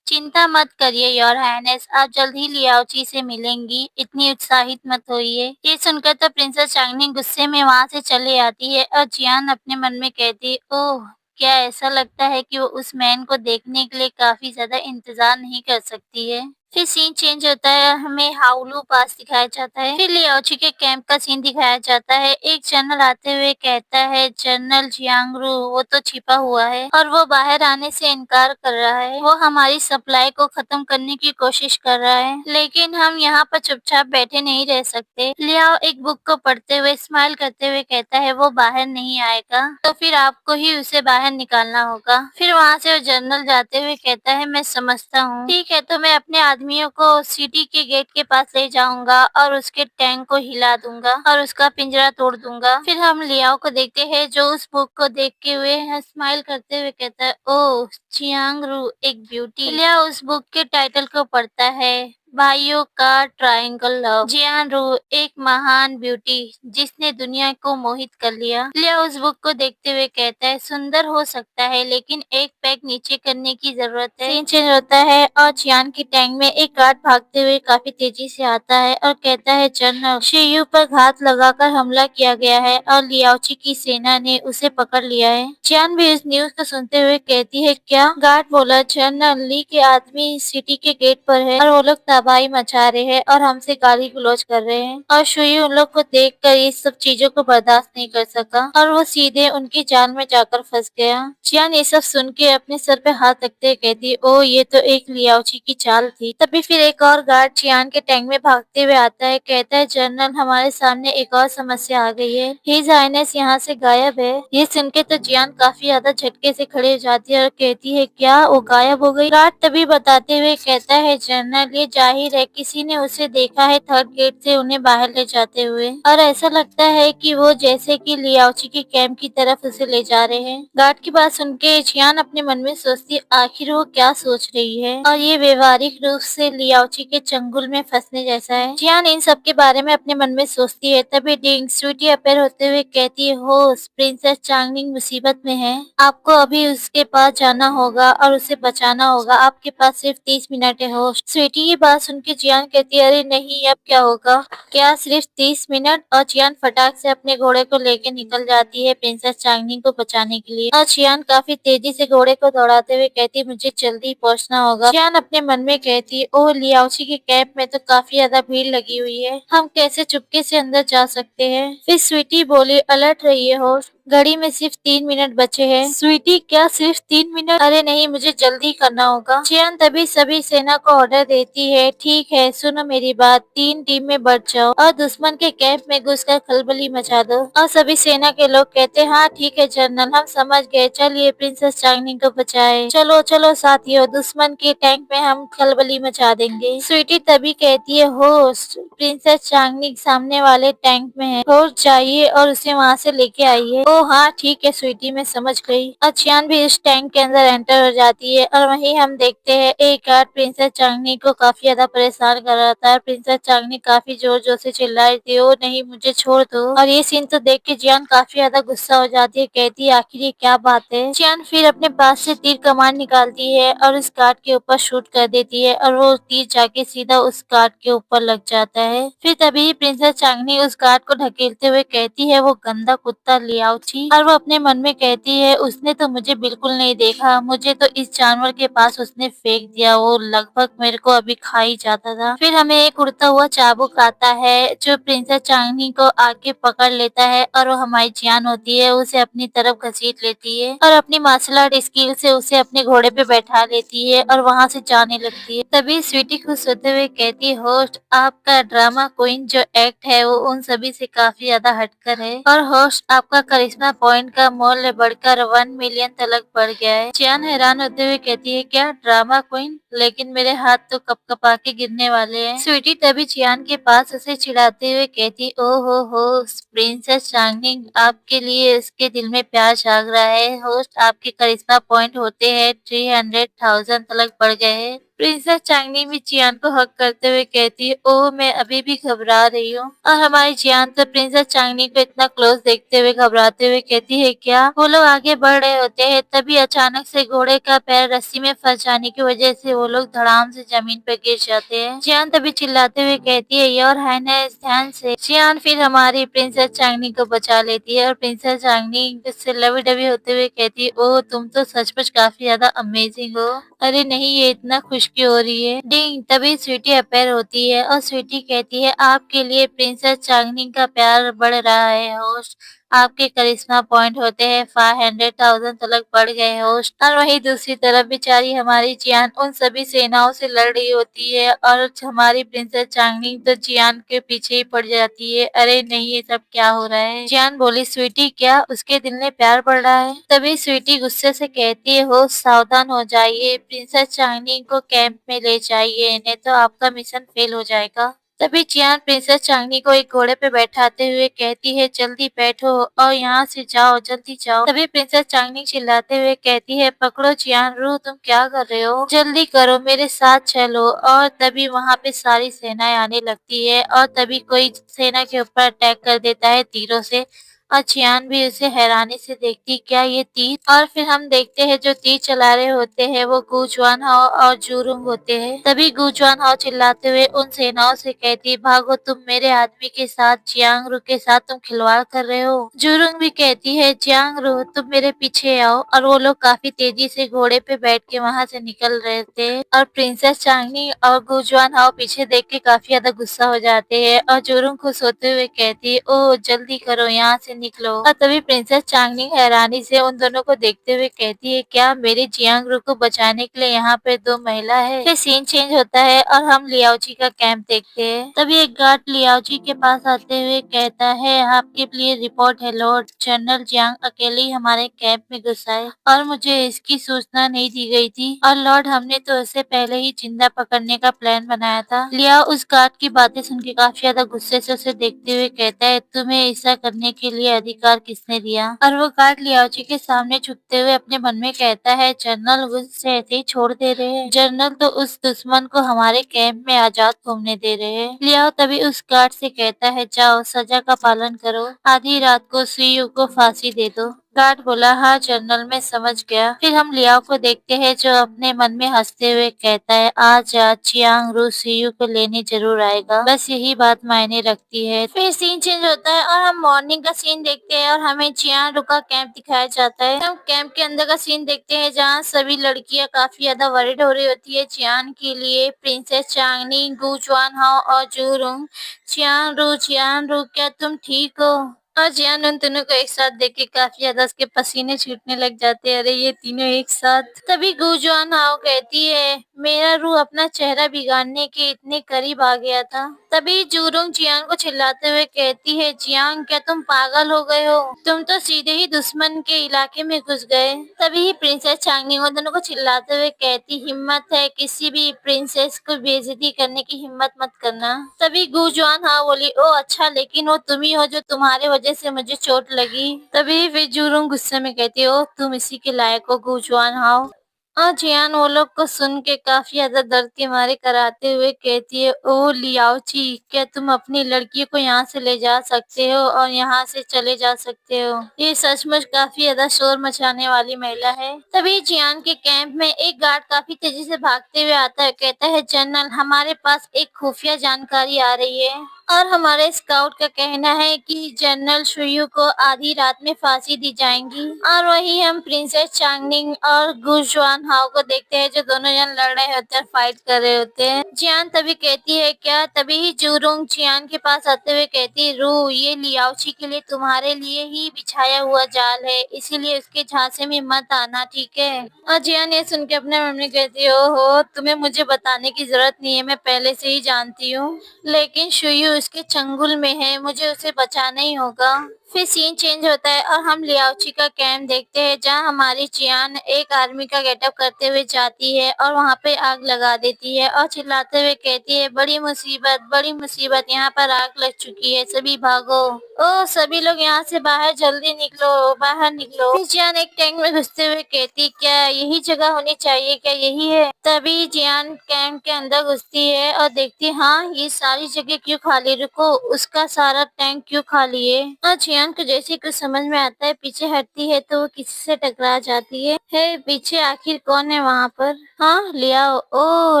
B: चिंता मत करिए योर हाइनेस, आप जल्द ही लियाओची से मिलेंगी, इतनी उत्साहित मत होइए। ये सुनकर तो प्रिंसेस चांगनी गुस्से में वहाँ से चली आती है और जियान अपने मन में कहती ओह क्या ऐसा लगता है कि वो उस मैन को देखने के लिए काफी ज्यादा इंतजार नहीं कर सकती है। फिर सीन चेंज होता है, हमें हाउलू पास दिखाया जाता है। फिर लियाओची के कैंप का सीन दिखाया जाता है। एक जनरल आते हुए कहता है, जनरल जियांगरू वो तो छिपा हुआ है और वो बाहर आने से इनकार कर रहा है। वो हमारी सप्लाई को खत्म करने की कोशिश कर रहा है, लेकिन हम यहाँ पर चुपचाप बैठे नहीं रह सकते। लियाओ एक बुक को पढ़ते हुए स्माइल करते हुए कहता है, वो बाहर नहीं आएगा तो फिर आपको ही उसे बाहर निकालना होगा। फिर वहाँ से वो जनरल जाते हुए कहता है, मैं समझता हूँ, ठीक है तो मैं अपने आदमियों को सिटी के गेट के पास ले जाऊंगा और उसके टैंक को हिला दूंगा और उसका पिंजरा तोड़ दूंगा। फिर हम लियाओ को देखते हैं जो उस बुक को देखते हुए स्माइल करते हुए कहता है, ओह चियांगरू एक ब्यूटी। लियाओ उस बुक के टाइटल को पढ़ता है, भाइयों का ट्रायंगल लव, जियांगरू एक महान ब्यूटी जिसने दुनिया को मोहित कर लिया। लिया उस बुक को देखते हुए कहता है, सुंदर हो सकता है लेकिन एक पैक नीचे करने की जरूरत है। सीन चेंज होता है और चियान की टैंक में एक गार्ड भागते हुए काफी तेजी से आता है और कहता है, जनरल शेयू पर घात लगाकर हमला किया गया है और लियाओची की सेना ने उसे पकड़ लिया है। चियान भी इस न्यूज को सुनते हुए कहती है, क्या? गार्ड बोला, जनरल ली के आदमी सिटी के गेट पर है और वो लोग तबाही मचा रहे हैं और हमसे गाली गलौज कर रहे हैं। और शुई उन लोग को देखकर इस सब चीजों को बर्दाश्त नहीं कर सका और वो सीधे उनकी जाल में जाकर फंस गया। चियान ये सब सुन के अपने सर पे हाथ रखते हुए कहती, ओ ये तो एक लियाओची की चाल थी। तभी फिर एक और गार्ड चियान के टैंक में भागते हुए आता है, कहता है, जनरल हमारे सामने एक और समस्या आ गई है, हिज हाइनेस यहाँ से गायब है। ये सुन के तो चियान काफी ज्यादा झटके से खड़े हो जाती है और कहती है, क्या वो गायब हो गई? गार्ड तभी बताते हुए कहता है, जनरल ये जाहिर है किसी ने उसे देखा है थर्ड गेट से उन्हें बाहर ले जाते हुए और ऐसा लगता है कि वो जैसे कि लियाओची के कैंप की तरफ उसे ले जा रहे हैं। गार्ड की बात सुन के चियान अपने मन में सोचती, आखिर वो क्या सोच रही है और ये व्यवहारिक रूप से लियाओची के चंगुल में फंसने जैसा है। चियान इन सब के बारे में अपने मन में सोचती है। तभी डिंग स्वीटी अपेयर होते हुए कहती है, हो प्रिंसेस चांगलिंग मुसीबत में है, आपको अभी उसके पास जाना होगा और उसे बचाना होगा, आपके पास सिर्फ 30 मिनट है। होस्ट स्वीटी ये बात सुन के चियान कहती है, अरे नहीं अब क्या होगा, क्या सिर्फ 30 मिनट? और चियान फटाक से अपने घोड़े को लेकर निकल जाती है प्रिंसेस चांगलिंग को बचाने के लिए। और चियान काफी तेजी से घोड़े को दौड़ाते हुए कहती है, मुझे जल्दी पहुंचना होगा। चियान अपने मन में कहती है, ओह लियाओची के कैंप में तो काफी ज्यादा भीड़ लगी हुई है, हम कैसे चुपके से अंदर जा सकते हैं? फिर स्वीटी बोली, अलर्ट रहिए होस्ट, घड़ी में सिर्फ 3 मिनट बचे हैं। स्वीटी क्या सिर्फ 3 मिनट? अरे नहीं मुझे जल्दी करना होगा। चियान तभी सभी सेना को ऑर्डर देती है, ठीक है सुनो मेरी बात, 3 टीम में बढ़ जाओ और दुश्मन के कैंप में घुसकर खलबली मचा दो। और सभी सेना के लोग कहते, हाँ ठीक है जनरल हम समझ गए, चलिए प्रिंसेस चांगलिंग को बचाए, चलो चलो साथियों दुश्मन के टैंक में हम खलबली मचा देंगे। स्वीटी तभी कहती है, होस्ट प्रिंसेस चांगलिंग सामने वाले टैंक में है, होस्ट जाइए और उसे वहाँ से लेके आइए। ओ हाँ ठीक है स्वीटी मैं समझ गई। और चियान भी इस टैंक के अंदर एंटर हो जाती है और वहीं हम देखते हैं एक गार्ड प्रिंसेस चांगनी को काफी ज्यादा परेशान कर रहा था। प्रिंसेस चांगनी काफी जोर जोर से चिल्ला रही थी, ओ नहीं मुझे छोड़ दो। और ये सीन तो देख के चियान काफी ज्यादा गुस्सा हो जाती है, कहती है आखिर ये क्या बात है। चियान फिर अपने पास से तीर कमान निकालती है और उस गार्ड के ऊपर शूट कर देती है और वो तीर जाके सीधा उस गार्ड के ऊपर लग जाता है। फिर तभी प्रिंसेस चांगनी उस गार्ड को ढकेलते हुए कहती है, वो गंदा कुत्ता लियाओची। और वो अपने मन में कहती है, उसने तो मुझे बिल्कुल नहीं देखा, मुझे तो इस जानवर के पास उसने फेंक दिया, वो लगभग मेरे को अभी खा ही जाता था। फिर हमें एक उड़ता हुआ चाबुक आता है जो प्रिंसेस चांगनी को आके पकड़ लेता है और वो हमारी चियान होती है उसे अपनी तरफ घसीट लेती है और अपनी मार्शल आर्ट स्किल से उसे अपने घोड़े पे बैठा लेती है और वहाँ से जाने लगती है। तभी स्वीटी खुश होते हुए कहती है, होस्ट आपका ड्रामा क्वीन जो एक्ट है वो उन सभी से काफी ज्यादा हटकर है और होस्ट आपका करिश्मा पॉइंट का मूल्य बढ़कर 1 मिलियन तक बढ़ गया है। चियान हैरान होते हुए कहती है, क्या ड्रामा क्वीन? लेकिन मेरे हाथ तो कपकपा के गिरने वाले हैं। स्वीटी तभी चियान के पास उसे चिढ़ाते हुए कहती, ओ हो प्रिंसेस चांगलिंग आपके लिए उसके दिल में प्यार जाग रहा है। होस्ट आपके करिश्मा पॉइंट होते हैं 300,000 तक बढ़ गए हैं। प्रिंसेस चांगनी भी चियान को हक करते हुए कहती है, ओह मैं अभी भी घबरा रही हूँ। और हमारी चियान तो प्रिंसेस चांगनी को इतना क्लोज देखते हुए घबराते हुए कहती है, क्या? वो लोग आगे बढ़ रहे होते हैं तभी अचानक से घोड़े का पैर रस्सी में फंस जाने की वजह से वो वो लोग धड़ाम से जमीन पर गिर जाते हैं। जियान तभी चिल्लाते हुए कहती है योर हाइनेस ध्यान से। जियान फिर हमारी प्रिंसेस चांगनी को बचा लेती है और प्रिंसेस चांगनी उससे लवी डबी होते हुए कहती है ओह तुम तो सचमुच काफी ज्यादा अमेजिंग हो। अरे नहीं ये इतना खुश क्यों हो रही है। डिंग तभी स्वीटी अपेयर होती है और स्वीटी कहती है आपके लिए प्रिंसेस चांगनी का प्यार बढ़ रहा है होस्ट। आपके करिश्मा पॉइंट होते हैं 500,000 तक बढ़ गए होस्ट। और वहीं दूसरी तरफ बेचारी हमारी जियान उन सभी सेनाओं से लड़ रही होती है और हमारी प्रिंसेस चांगनी तो जियान के पीछे ही पड़ जाती है। अरे नहीं ये सब क्या हो रहा है। जियान बोली स्वीटी क्या उसके दिल में प्यार बढ़ रहा है। तभी स्वीटी गुस्से से कहती है होस्ट सावधान हो जाइए, प्रिंसेस चांगनी को कैंप में ले जाइए नहीं तो आपका मिशन फेल हो जाएगा। तभी जियान प्रिंसेस चांगनी को एक घोड़े पे बैठाते हुए कहती है जल्दी बैठो और यहाँ से जाओ जल्दी जाओ। तभी प्रिंसेस चांगनी चिल्लाते हुए कहती है पकड़ो जियान रू तुम क्या कर रहे हो, जल्दी करो मेरे साथ चलो। और तभी वहाँ पे सारी सेनाएं आने लगती है और तभी कोई सेना के ऊपर अटैक कर देता है तीरों से और जियान भी उसे हैरानी से देखती क्या ये तीर। और फिर हम देखते हैं जो तीर चला रहे होते हैं वो गुजुआन हाओ और जुरुंग होते हैं। तभी गुजुआन हाओ चिल्लाते हुए उन सेनाओं से कहती भागो तुम मेरे आदमी के साथ जियांगरू के साथ तुम खिलवाड़ कर रहे हो। जुरुंग भी कहती है जियांगरू तुम मेरे पीछे आओ और वो लोग काफी तेजी से घोड़े पे बैठ के वहाँ से निकल रहे थे और प्रिंसेस चांगनी और गुजुआन हाओ पीछे देख के काफी ज्यादा गुस्सा हो जाते हैं और जुरुंग खुश होते हुए कहती है ओ जल्दी करो यहाँ से निकलो। और तभी प्रिंसेस चांगनी हैरानी से उन दोनों को देखते हुए कहती है क्या मेरे जियांगरू को बचाने के लिए यहाँ पे दो महिला है। फिर सीन चेंज होता है और हम लियाओची का कैंप देखते हैं। तभी एक गार्ड लियाओची के पास आते हुए कहता है आपके लिए रिपोर्ट है लॉर्ड, जनरल जियांग अकेले ही हमारे कैंप में घुसा है और मुझे इसकी सूचना नहीं दी गई थी और लॉर्ड हमने तो उसे पहले ही जिंदा पकड़ने का प्लान बनाया था। लिया उस गार्ड की बातें सुन के काफी ज्यादा गुस्से से उसे देखते हुए कहता है तुम्हें ऐसा करने के लिए अधिकार किसने दिया। और वो गार्ड लियाओची के सामने झुकते हुए अपने मन में कहता है जनरल उसे ऐसे ही छोड़ दे रहे हैं, जनरल तो उस दुश्मन को हमारे कैंप में आजाद घूमने दे रहे हैं। लियाओ तभी उस गार्ड से कहता है जाओ सजा का पालन करो, आधी रात को सीयू को फांसी दे दो। गार्ड बोला हाँ जनरल मैं समझ गया। फिर हम लियाओ को देखते हैं जो अपने मन में हंसते हुए कहता है आज चियांग रू सीयू को लेने जरूर आएगा, बस यही बात मायने रखती है। फिर सीन चेंज होता है और हम मॉर्निंग का सीन देखते हैं और हमें चियांग रू का कैंप दिखाया जाता है। हम कैंप के अंदर का सीन देखते हैं जहाँ सभी लड़कियां काफी ज्यादा वरिड हो रही होती है चियान के लिए। प्रिंसेस चांगनी, गुजुआन हाओ और जुरुंग चियान रू क्या तुम ठीक हो। और जियान उन दोनों को एक साथ देख के काफी ज्यादा उसके पसीने छूटने लग जाते हैं। अरे ये तीनों एक साथ। तभी गुजुआन हाओ कहती है मेरा रूह अपना चेहरा बिगाड़ने के इतने करीब आ गया था। तभी जुरुंग जियांग को चिल्लाते हुए कहती है जियांग क्या तुम पागल हो गए हो, तुम तो सीधे ही दुश्मन के इलाके में घुस गए। तभी प्रिंसेस चांगनी उन दोनों को चिल्लाते हुए कहती हिम्मत है किसी भी प्रिंसेस को बेइज्जती करने की हिम्मत मत करना। तभी गुजुआन हाओ बोली ओ अच्छा लेकिन वो तुम ही हो जो तुम्हारे वजह से मुझे चोट लगी। तभी फिर जुरुंग गुस्से में कहती है ओ तुम इसी के लायक हो गुजुआन हाओ। और जियान वो लोग को सुन के काफी ज्यादा दर्द के मारे कराते हुए कहती है ओ लियाओची क्या तुम अपनी लड़की को यहाँ से ले जा सकते हो और यहाँ से चले जा सकते हो। ये सचमुच काफी ज्यादा शोर मचाने वाली महिला है। तभी जियान के कैंप में एक गार्ड काफी तेजी से भागते हुए आता है, कहता है जनरल हमारे पास एक खुफिया जानकारी आ रही है और हमारे स्काउट का कहना है कि जनरल शुयू को आधी रात में फांसी दी जाएगी। और वही हम प्रिंसेस चांगनिंग और गुजुआन हाओ को देखते हैं जो दोनों जन लड़ रहे होते हैं, फाइट कर रहे होते हैं। जियान तभी कहती है क्या। तभी ही जुरुंग जियान के पास आते हुए कहती है रू ये लियाओची के लिए तुम्हारे लिए ही बिछाया हुआ जाल है, इसीलिए उसके झांसे में मत आना ठीक है। और जियान ये सुन के अपने मन में कहती है ओहो तुम्हें मुझे बताने की जरूरत नहीं है, मैं पहले से ही जानती हूँ, लेकिन शुयू उसके चंगुल में है, मुझे उसे बचाना ही होगा। फिर सीन चेंज होता है और हम लियाओची का कैंप देखते हैं जहां हमारी चियान एक आर्मी का गेटअप करते हुए जाती है और वहां पे आग लगा देती है और चिल्लाते हुए कहती है बड़ी मुसीबत यहाँ पर आग लग चुकी है, सभी भागो। ओ सभी लोग यहाँ से बाहर जल्दी निकलो, बाहर निकलो। फिर जियान एक टैंक में घुसते हुए कहती क्या यही जगह होनी चाहिए, क्या यही है। तभी जियान कैंप के अंदर घुसती है और देखती हाँ ये सारी जगह क्यों खाली, रुको उसका सारा टैंक क्यों खाली है। और जियान चियान को जैसे ही कुछ समझ में आता है पीछे हटती है तो वो किसी से टकरा जाती है। पीछे आखिर कौन है वहाँ पर? हाँ, लियाओ। ओह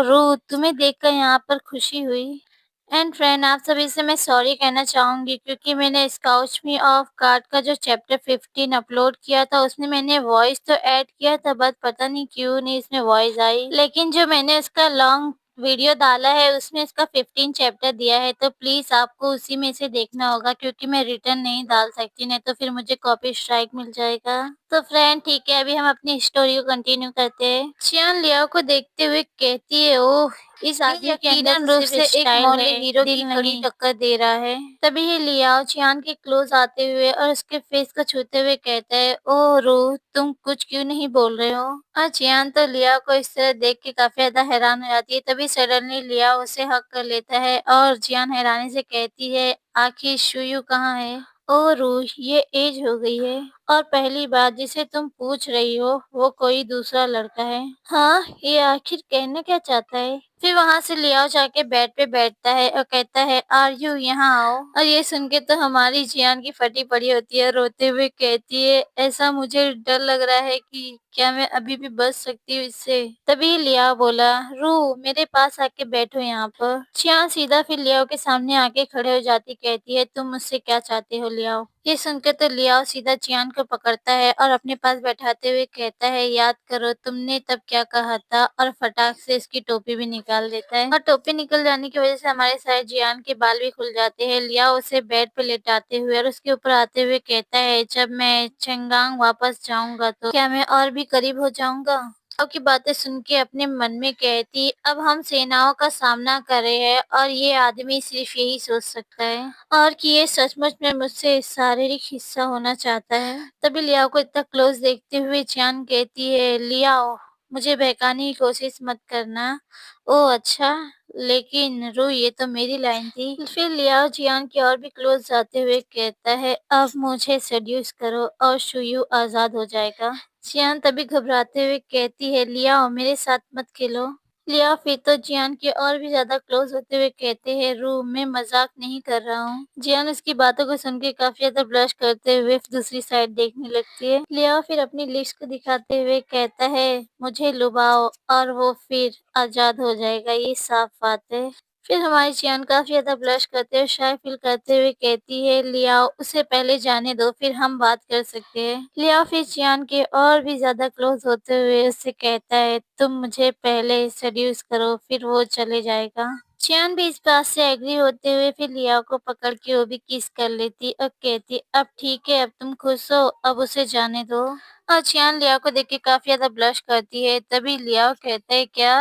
B: रू, तुम्हें देखकर यहाँ पर खुशी हुई। एंड फ्रेंड, आप सभी से मैं सॉरी कहना चाहूंगी क्योंकि मैंने स्काउच मी ऑफ कार्ड का जो चैप्टर 15 अपलोड किया था उसमें मैंने वॉइस तो ऐड किया था, बट पता नहीं क्यों नहीं इसमें वॉइस आई, लेकिन जो मैंने उसका लॉन्ग वीडियो डाला है उसमें इसका 15 चैप्टर दिया है, तो प्लीज आपको उसी में से देखना होगा क्योंकि मैं रिटर्न नहीं डाल सकती, नहीं तो फिर मुझे कॉपी स्ट्राइक मिल जाएगा। तो फ्रेंड ठीक है, अभी हम अपनी स्टोरी को कंटिन्यू करते हैं। चियान लियाओ को देखते हुए कहती है, ओह इस आदमी के अंदर
A: यकीनन
B: तो
A: रूप
B: सिर्फ
A: से एक
B: स्टाइल
A: मौलिक
B: है,
A: हीरो
B: दिल
A: की
B: नहीं।
A: कड़ी
B: टक्कर दे रहा है। तभी ही लियाओ चियान के क्लोज आते हुए और उसके फेस को छूते हुए कहता है, ओह रू, तुम कुछ क्यों नहीं बोल रहे हो? और चियान तो लियाओ को इस तरह देख के काफी ज्यादा हैरान हो जाती है। तभी सडनली लियाओ उसे हक कर लेता है और चियान हैरानी से कहती है, आखिर शुयू कहाँ है? ओह रू, ये एज हो गई है और पहली बात जिसे तुम पूछ रही हो वो कोई दूसरा लड़का है। हाँ, ये आखिर कहना क्या चाहता है? फिर वहां से लियाओ जाके बेड पे बैठता है और कहता है, आर यू यहाँ आओ। और ये सुन के तो हमारी जियान की फटी पड़ी होती है, रोते हुए कहती है, ऐसा मुझे डर लग रहा है कि क्या मैं अभी भी बच सकती हूँ इससे? तभी लियाओ बोला, रू मेरे पास आके बैठो यहाँ पर। जियान सीधा फिर लियाओ के सामने आके खड़े हो जाती, कहती है, तुम मुझसे क्या चाहते हो लियाओ? ये सुनकर तो लियाओ सीधा चियान को पकड़ता है और अपने पास बैठाते हुए कहता है, याद करो तुमने तब क्या कहा था, और फटाक से इसकी टोपी भी निकाल देता है। और टोपी निकल जाने की वजह से हमारे सारे जियान के बाल भी खुल जाते हैं। लियाओ उसे बेड पे लेटाते हुए और उसके ऊपर आते हुए कहता है, जब मैं चंगांग वापस जाऊंगा तो क्या मैं और भी करीब हो जाऊंगा? लियाओ की बातें सुन के अपने मन में कहती, अब हम सेनाओं का सामना कर रहे हैं और ये आदमी सिर्फ यही सोच सकता है और कि ये सचमुच में मुझसे शारीरिक हिस्सा होना चाहता है। तभी लियाओ को इतना क्लोज देखते हुए चियान कहती है, लियाओ मुझे बहकाने की कोशिश मत करना। ओह अच्छा, लेकिन रू ये तो मेरी लाइन थी। फिर लियाओ जियान की और भी क्लोज जाते हुए कहता है, अब मुझे सेड्यूस करो और शुयू आजाद हो जाएगा। जियान तभी घबराते हुए कहती है, लियाओ मेरे साथ मत खेलो। लिया फिर तो जियान के और भी ज्यादा क्लोज होते हुए कहते हैं, रू मैं मजाक नहीं कर रहा हूँ। जियान उसकी बातों को सुन के काफी ज्यादा ब्लश करते हुए दूसरी साइड देखने लगती है। लिया फिर अपनी लिस्ट को दिखाते हुए कहता है, मुझे लुभाओ और वो फिर आजाद हो जाएगा, ये साफ बात है। फिर हमारी जियान काफी ज्यादा ब्लश करते हुए शाय फील करते हुए कहती है, लियाओ उसे पहले जाने दो फिर हम बात कर सकते हैं। लियाओ फिर जियान के और भी ज्यादा क्लोज होते हुए उससे कहता है, तुम मुझे पहले सेड्यूस करो फिर वो चले जाएगा। जियान भी इस बात से एग्री होते हुए फिर लियाओ को पकड़ के वो भी किस कर लेती और कहती, अब ठीक है, अब तुम खुश हो, अब उसे जाने दो। और जियान लियाओ को देख के काफी ज्यादा ब्लश करती है। तभी लियाओ कहता है, क्या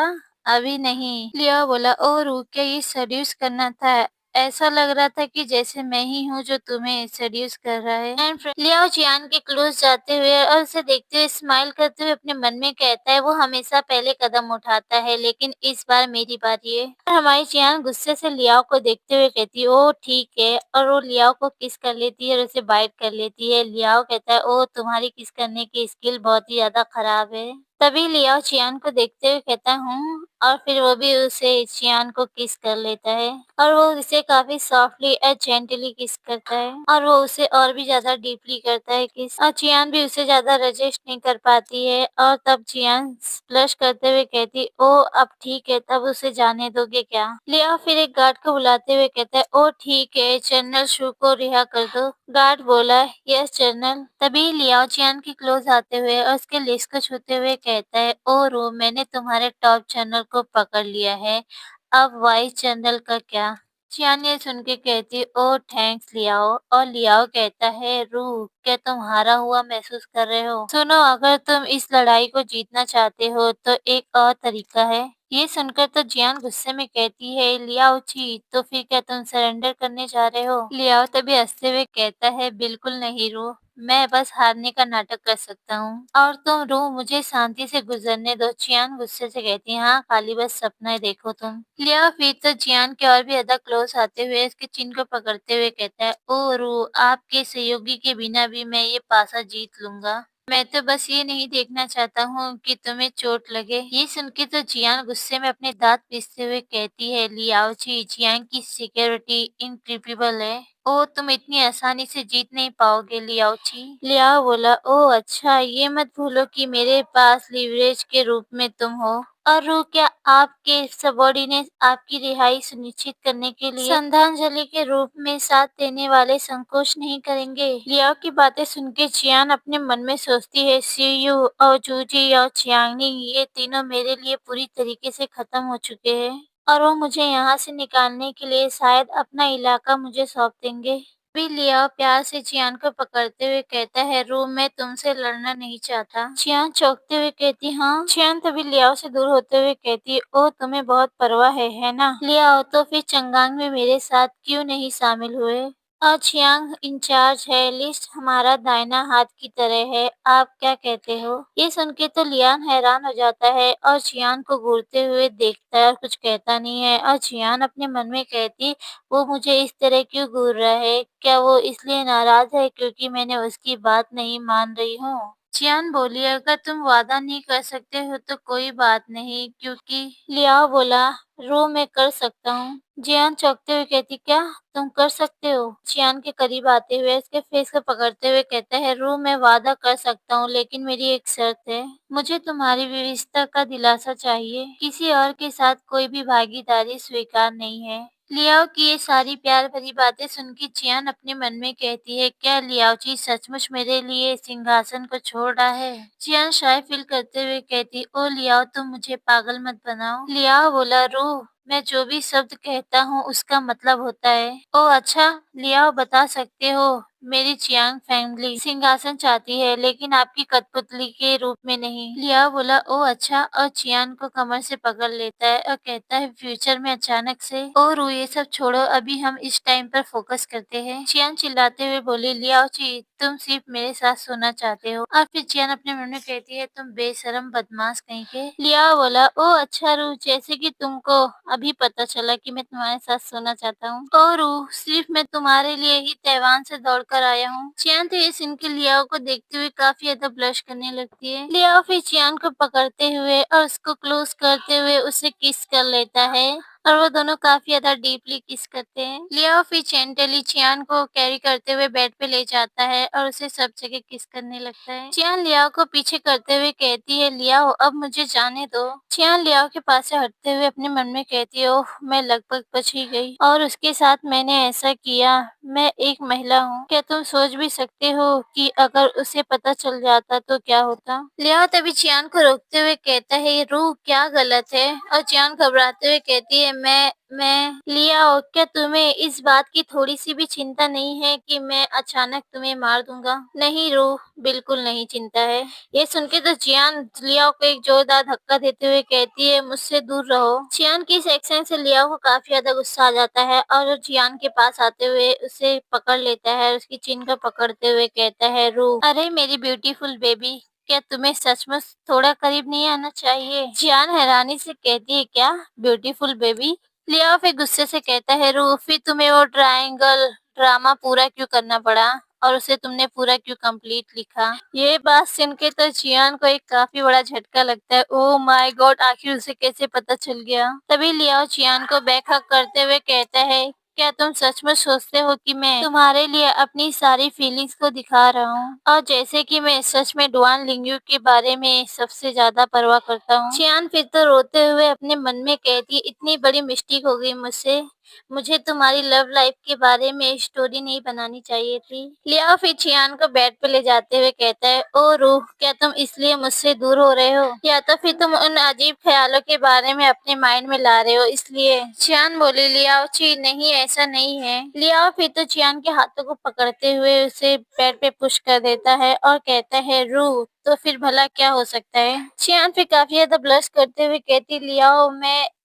B: अभी नहीं? लिया बोला, ओह रू क्या ये सेड्यूस करना था? ऐसा लग रहा था कि जैसे मैं ही हूँ जो तुम्हें सेड्यूस कर रहा है। एंड लियाओ जियान के क्लोज जाते हुए और उसे देखते हुए स्माइल करते हुए अपने मन में कहता है, वो हमेशा पहले कदम उठाता है लेकिन इस बार मेरी बारी है। और हमारी जियान गुस्से से लियाओ को देखते हुए कहती है, ओह ठीक है, और वो लियाओ को किस कर लेती है और उसे बाइट कर लेती है। लियाओ कहता है, ओह तुम्हारी किस करने की स्किल बहुत ही ज्यादा खराब है। तभी लियाओ चियान को देखते हुए कहता हूँ, और फिर वो भी उसे चियान को किस कर लेता है और वो उसे काफी सॉफ्टली और जेंटली किस करता है और वो उसे और भी ज्यादा डीपली करता है किस, और चियान भी उसे ज्यादा रजिस्ट नहीं कर पाती है। और तब चियान ब्लश करते हुए कहती, ओ अब ठीक है, तब उसे जाने दोगे क्या? लियाओ फिर एक गार्ड को बुलाते हुए कहता है, ओ ठीक है, जनरल शू को रिहा कर दो। गार्ड बोला, यस जनरल। तभी लियाओ चियान के क्लोज आते हुए और उसके लिस्ट को छूते हुए कहता है, ओ रो मैंने तुम्हारे टॉप जनरल को पकड़ लिया है, अब वाइस जनरल का क्या? चियान ये सुन के कहती, ओ थैंक्स लियाओ। और लियाओ कहता है, रू क्या तुम हारा हुआ महसूस कर रहे हो? सुनो, अगर तुम इस लड़ाई को जीतना चाहते हो तो एक और तरीका है। ये सुनकर तो जियान गुस्से में कहती है, लियाओ छी, तो फिर क्या तुम सरेंडर करने जा रहे हो? लियाओ तभी हंसते हुए कहता है, बिल्कुल नहीं रू, मैं बस हारने का नाटक कर सकता हूँ और तुम रू मुझे शांति से गुजरने दो। जियान गुस्से से कहती है, हाँ खाली बस सपना ही देखो तुम। लिया फिर तो जियान के और भी ज्यादा क्लोज आते हुए इसके चिन्ह को पकड़ते हुए कहता है, ओ रू आपके सहयोगी के बिना भी मैं ये पासा जीत लूंगा। मैं तो बस ये नहीं देखना चाहता हूँ कि तुम्हें चोट लगे। ये सुन के तो जियान गुस्से में अपने दाँत पीसते हुए कहती है, लियाओची, जियांग की सिक्योरिटी इनक्रेडिबल है। ओह! तुम इतनी आसानी से जीत नहीं पाओगे लियाओची। लियाओ बोला, ओह अच्छा, ये मत भूलो कि मेरे पास लिवरेज के रूप में तुम हो। और वो क्या आपके सबॉर्डिनेट आपकी रिहाई सुनिश्चित करने के लिए श्रद्धांजलि के रूप में साथ देने वाले संकोच नहीं करेंगे। लियाओ की बातें सुन के चियान अपने मन में सोचती है, सीयू और जूजी और चियांगनिंग ये तीनों मेरे लिए पूरी तरीके से खत्म हो चुके हैं और वो मुझे यहाँ से निकालने के लिए शायद अपना इलाका मुझे सौंप देंगे। भी लियाओ प्यार से चियान को पकड़ते हुए कहता है, रू मैं तुमसे लड़ना नहीं चाहता। चियान चौंकते हुए कहती, हाँ। चियान तभी लियाओ से दूर होते हुए कहती, ओ तुम्हें बहुत परवाह है ना? लियाओ तो फिर चंगांग में मेरे साथ क्यों नहीं शामिल हुए? और चियांग इंचार्ज है, लिस्ट हमारा दाहिना हाथ की तरह है, आप क्या कहते हो? ये सुन के तो लियान हैरान हो जाता है और चियान को घूरते हुए देखता है और कुछ कहता नहीं है और चियान अपने मन में कहती, वो मुझे इस तरह क्यों घूर रहा है? क्या वो इसलिए नाराज है क्योंकि मैंने उसकी बात नहीं मान रही हूँ? चियान बोली, अगर तुम वादा नहीं कर सकते हो तो कोई बात नहीं, क्योंकि लियाओ बोला, रो मैं कर सकता हूँ। जियान चौंकते हुए कहती, क्या तुम कर सकते हो? चियान के करीब आते हुए उसके फेस को पकड़ते हुए कहता है, रू मैं वादा कर सकता हूँ लेकिन मेरी एक शर्त है, मुझे तुम्हारी विविधता का दिलासा चाहिए, किसी और के साथ कोई भी भागीदारी स्वीकार नहीं है। लियाओ की ये सारी प्यार भरी बातें सुन के चियान अपने मन में कहती है, क्या लियाओ जी सचमुच मेरे लिए सिंहासन को छोड़ रहा है? चियान शाय फील करते हुए कहती, ओ लियाओ तुम मुझे पागल मत बनाओ। लियाओ बोला, रू मैं जो भी शब्द कहता हूँ उसका मतलब होता है। ओह अच्छा, लियाओ बता सकते हो, मेरी चियांग फैमिली सिंहासन चाहती है लेकिन आपकी कठपुतली के रूप में नहीं। लियाओ बोला, ओह अच्छा, और चियान को कमर से पकड़ लेता है और कहता है, फ्यूचर में अचानक से। ओ रू ये सब छोड़ो, अभी हम इस टाइम पर फोकस करते हैं। चियान चिल्लाते हुए बोली, लियाओ ची तुम सिर्फ मेरे साथ सोना चाहते हो। और फिर चियान अपने मन में कहती है, तुम बेशरम बदमाश कहीं के। लियाओ बोला, ओ अच्छा रू, जैसे कि तुमको अभी पता चला कि मैं तुम्हारे साथ सोना चाहता हूँ। ओ रू, सिर्फ मैं तुम्हारे लिए ही तैवान से दौड़कर आया हूँ। चियान तो ये सुन के लियाओ को देखते हुए काफी ज्यादा ब्लश करने लगती है। लियाओ फिर चियान को पकड़ते हुए और उसको क्लोज करते हुए उसे किस कर लेता है और वो दोनों काफी ज्यादा डीपली किस करते हैं। लियाओ फिर जेंटली चियान को कैरी करते हुए बेड पे ले जाता है और उसे सब जगह किस करने लगता है। चियान लियाओ को पीछे करते हुए कहती है, लियाओ अब मुझे जाने दो। चियान लियाओ के पास से हटते हुए अपने मन में कहती है, ओह मैं लगभग बच ही गई और उसके साथ मैंने ऐसा किया। मैं एक महिला हूँ, क्या तुम सोच भी सकते हो कि अगर उसे पता चल जाता तो क्या होता? लियाओ तभी चियान को रोकते हुए कहता है, ये रूह क्या गलत है? और चियान घबराते हुए कहती है, मैं लियाओ, क्या तुम्हें इस बात की थोड़ी सी भी चिंता नहीं है कि मैं अचानक तुम्हें मार दूंगा? नहीं रूह, बिल्कुल नहीं चिंता है। ये सुन के तो चियान लियाओ को एक जोरदार धक्का देते हुए कहती है, मुझसे दूर रहो। चियान की इस एक्शन से लियाओ को काफी ज्यादा गुस्सा आ जाता है और वो चियान के पास आते हुए उसे पकड़ लेता है और उसकी चिन को पकड़ते हुए कहता है, रू अरे मेरी ब्यूटीफुल बेबी, क्या तुम्हें सचमुच थोड़ा करीब नहीं आना चाहिए? चियान हैरानी से कहती है, क्या ब्यूटीफुल बेबी? लियाओ फिर गुस्से से कहता है, रू फिर तुम्हें वो ट्रायंगल ड्रामा पूरा क्यों करना पड़ा और उसे तुमने पूरा क्यों कंप्लीट लिखा? ये बात सुन के तो चियान को एक काफी बड़ा झटका लगता है। ओह माय गॉड, आखिर उसे कैसे पता चल गया? तभी लियाओ चियान को बैक हक करते हुए कहता है, क्या तुम सचमुच सोचते हो कि मैं तुम्हारे लिए अपनी सारी फीलिंग्स को दिखा रहा हूँ? और जैसे कि मैं सच में डुआन लिंग्यू के बारे में सबसे ज्यादा परवाह करता हूँ। चियान फिर तो रोते हुए अपने मन में कहती है, इतनी बड़ी मिस्टेक हो गई मुझसे, मुझे तुम्हारी लव लाइफ के बारे में स्टोरी नहीं बनानी चाहिए थी। लियाओ फिर चियान को बेड पे ले जाते हुए कहता है, ओ रूह, क्या तुम इसलिए मुझसे दूर हो रहे हो या तो फिर तुम उन अजीब ख्यालों के बारे में अपने माइंड में ला रहे हो इसलिए? चियान बोली, लियाओ ची नहीं, ऐसा नहीं है। लियाओ फिर तो चियान के हाथों को पकड़ते हुए उसे बेड पे पुश कर देता है और कहता है, रूह तो फिर भला क्या हो सकता है? चियान फिर काफी ज्यादा ब्लश करते हुए कहती, लियाओ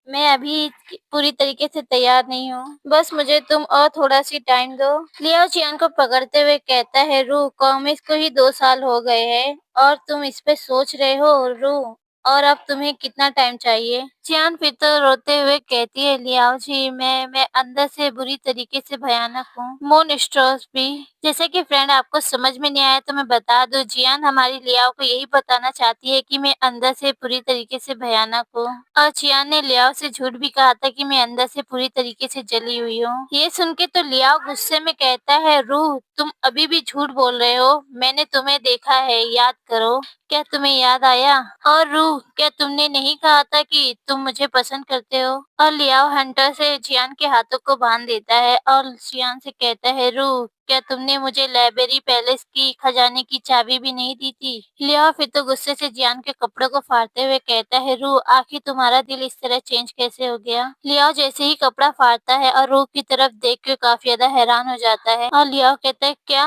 B: मैं अभी पूरी तरीके से तैयार नहीं हूँ, बस मुझे तुम और थोड़ा सी टाइम दो। लियाओ चियान को पकड़ते हुए कहता है, रू कॉमिक्स को ही 2 साल हो गए हैं और तुम इस पे सोच रहे हो? रू और अब तुम्हें कितना टाइम चाहिए? जियान फिर तो रोते हुए कहती है, लियाओ जी, मैं अंदर से बुरी तरीके से भयानक हूँ। मून स्ट्रोस भी। जैसे कि फ्रेंड आपको समझ में नहीं आया तो मैं बता दूं, जियान हमारी लियाओ को यही बताना चाहती है कि मैं अंदर से पूरी तरीके से भयानक हूँ। और जियान ने लियाओ से झूठ भी कहा था कि मैं अंदर से पूरी तरीके से जली हुई हूँ। ये सुन के तो लियाओ गुस्से में कहता है, रूह तुम अभी भी झूठ बोल रहे हो, मैंने तुम्हें देखा है, याद करो। क्या तुम्हें याद आया? और रूह, क्या तुमने नहीं कहा था कि तुम मुझे पसंद करते हो? और लियाओ हंटर से जियान के हाथों को बांध देता है और जियान से कहता है, रूह क्या तुमने मुझे लाइब्रेरी पैलेस की खजाने की चाबी भी नहीं दी थी? लियाओ फिर तो गुस्से से जियान के कपड़ों को फाड़ते हुए कहता है, रूह आखिर तुम्हारा दिल इस तरह चेंज कैसे हो गया? लियाओ जैसे ही कपड़ा फाड़ता है और रूह की तरफ देख के काफी ज्यादा हैरान हो जाता है और लियाओ कहता है, क्या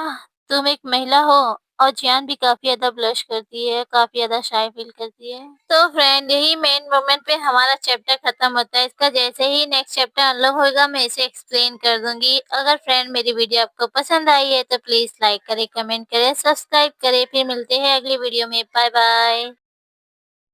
B: तुम एक महिला हो? और जियान भी काफी ज्यादा ब्लश करती है, काफी ज्यादा शाय फील करती है। तो फ्रेंड यही मेन मोमेंट पे हमारा चैप्टर खत्म होता है। इसका जैसे ही नेक्स्ट चैप्टर अनलॉक होगा मैं इसे एक्सप्लेन कर दूंगी। अगर फ्रेंड मेरी वीडियो आपको पसंद आई है तो प्लीज लाइक करें, कमेंट करें, सब्सक्राइब करें। फिर मिलते हैं अगली वीडियो में। Bye bye.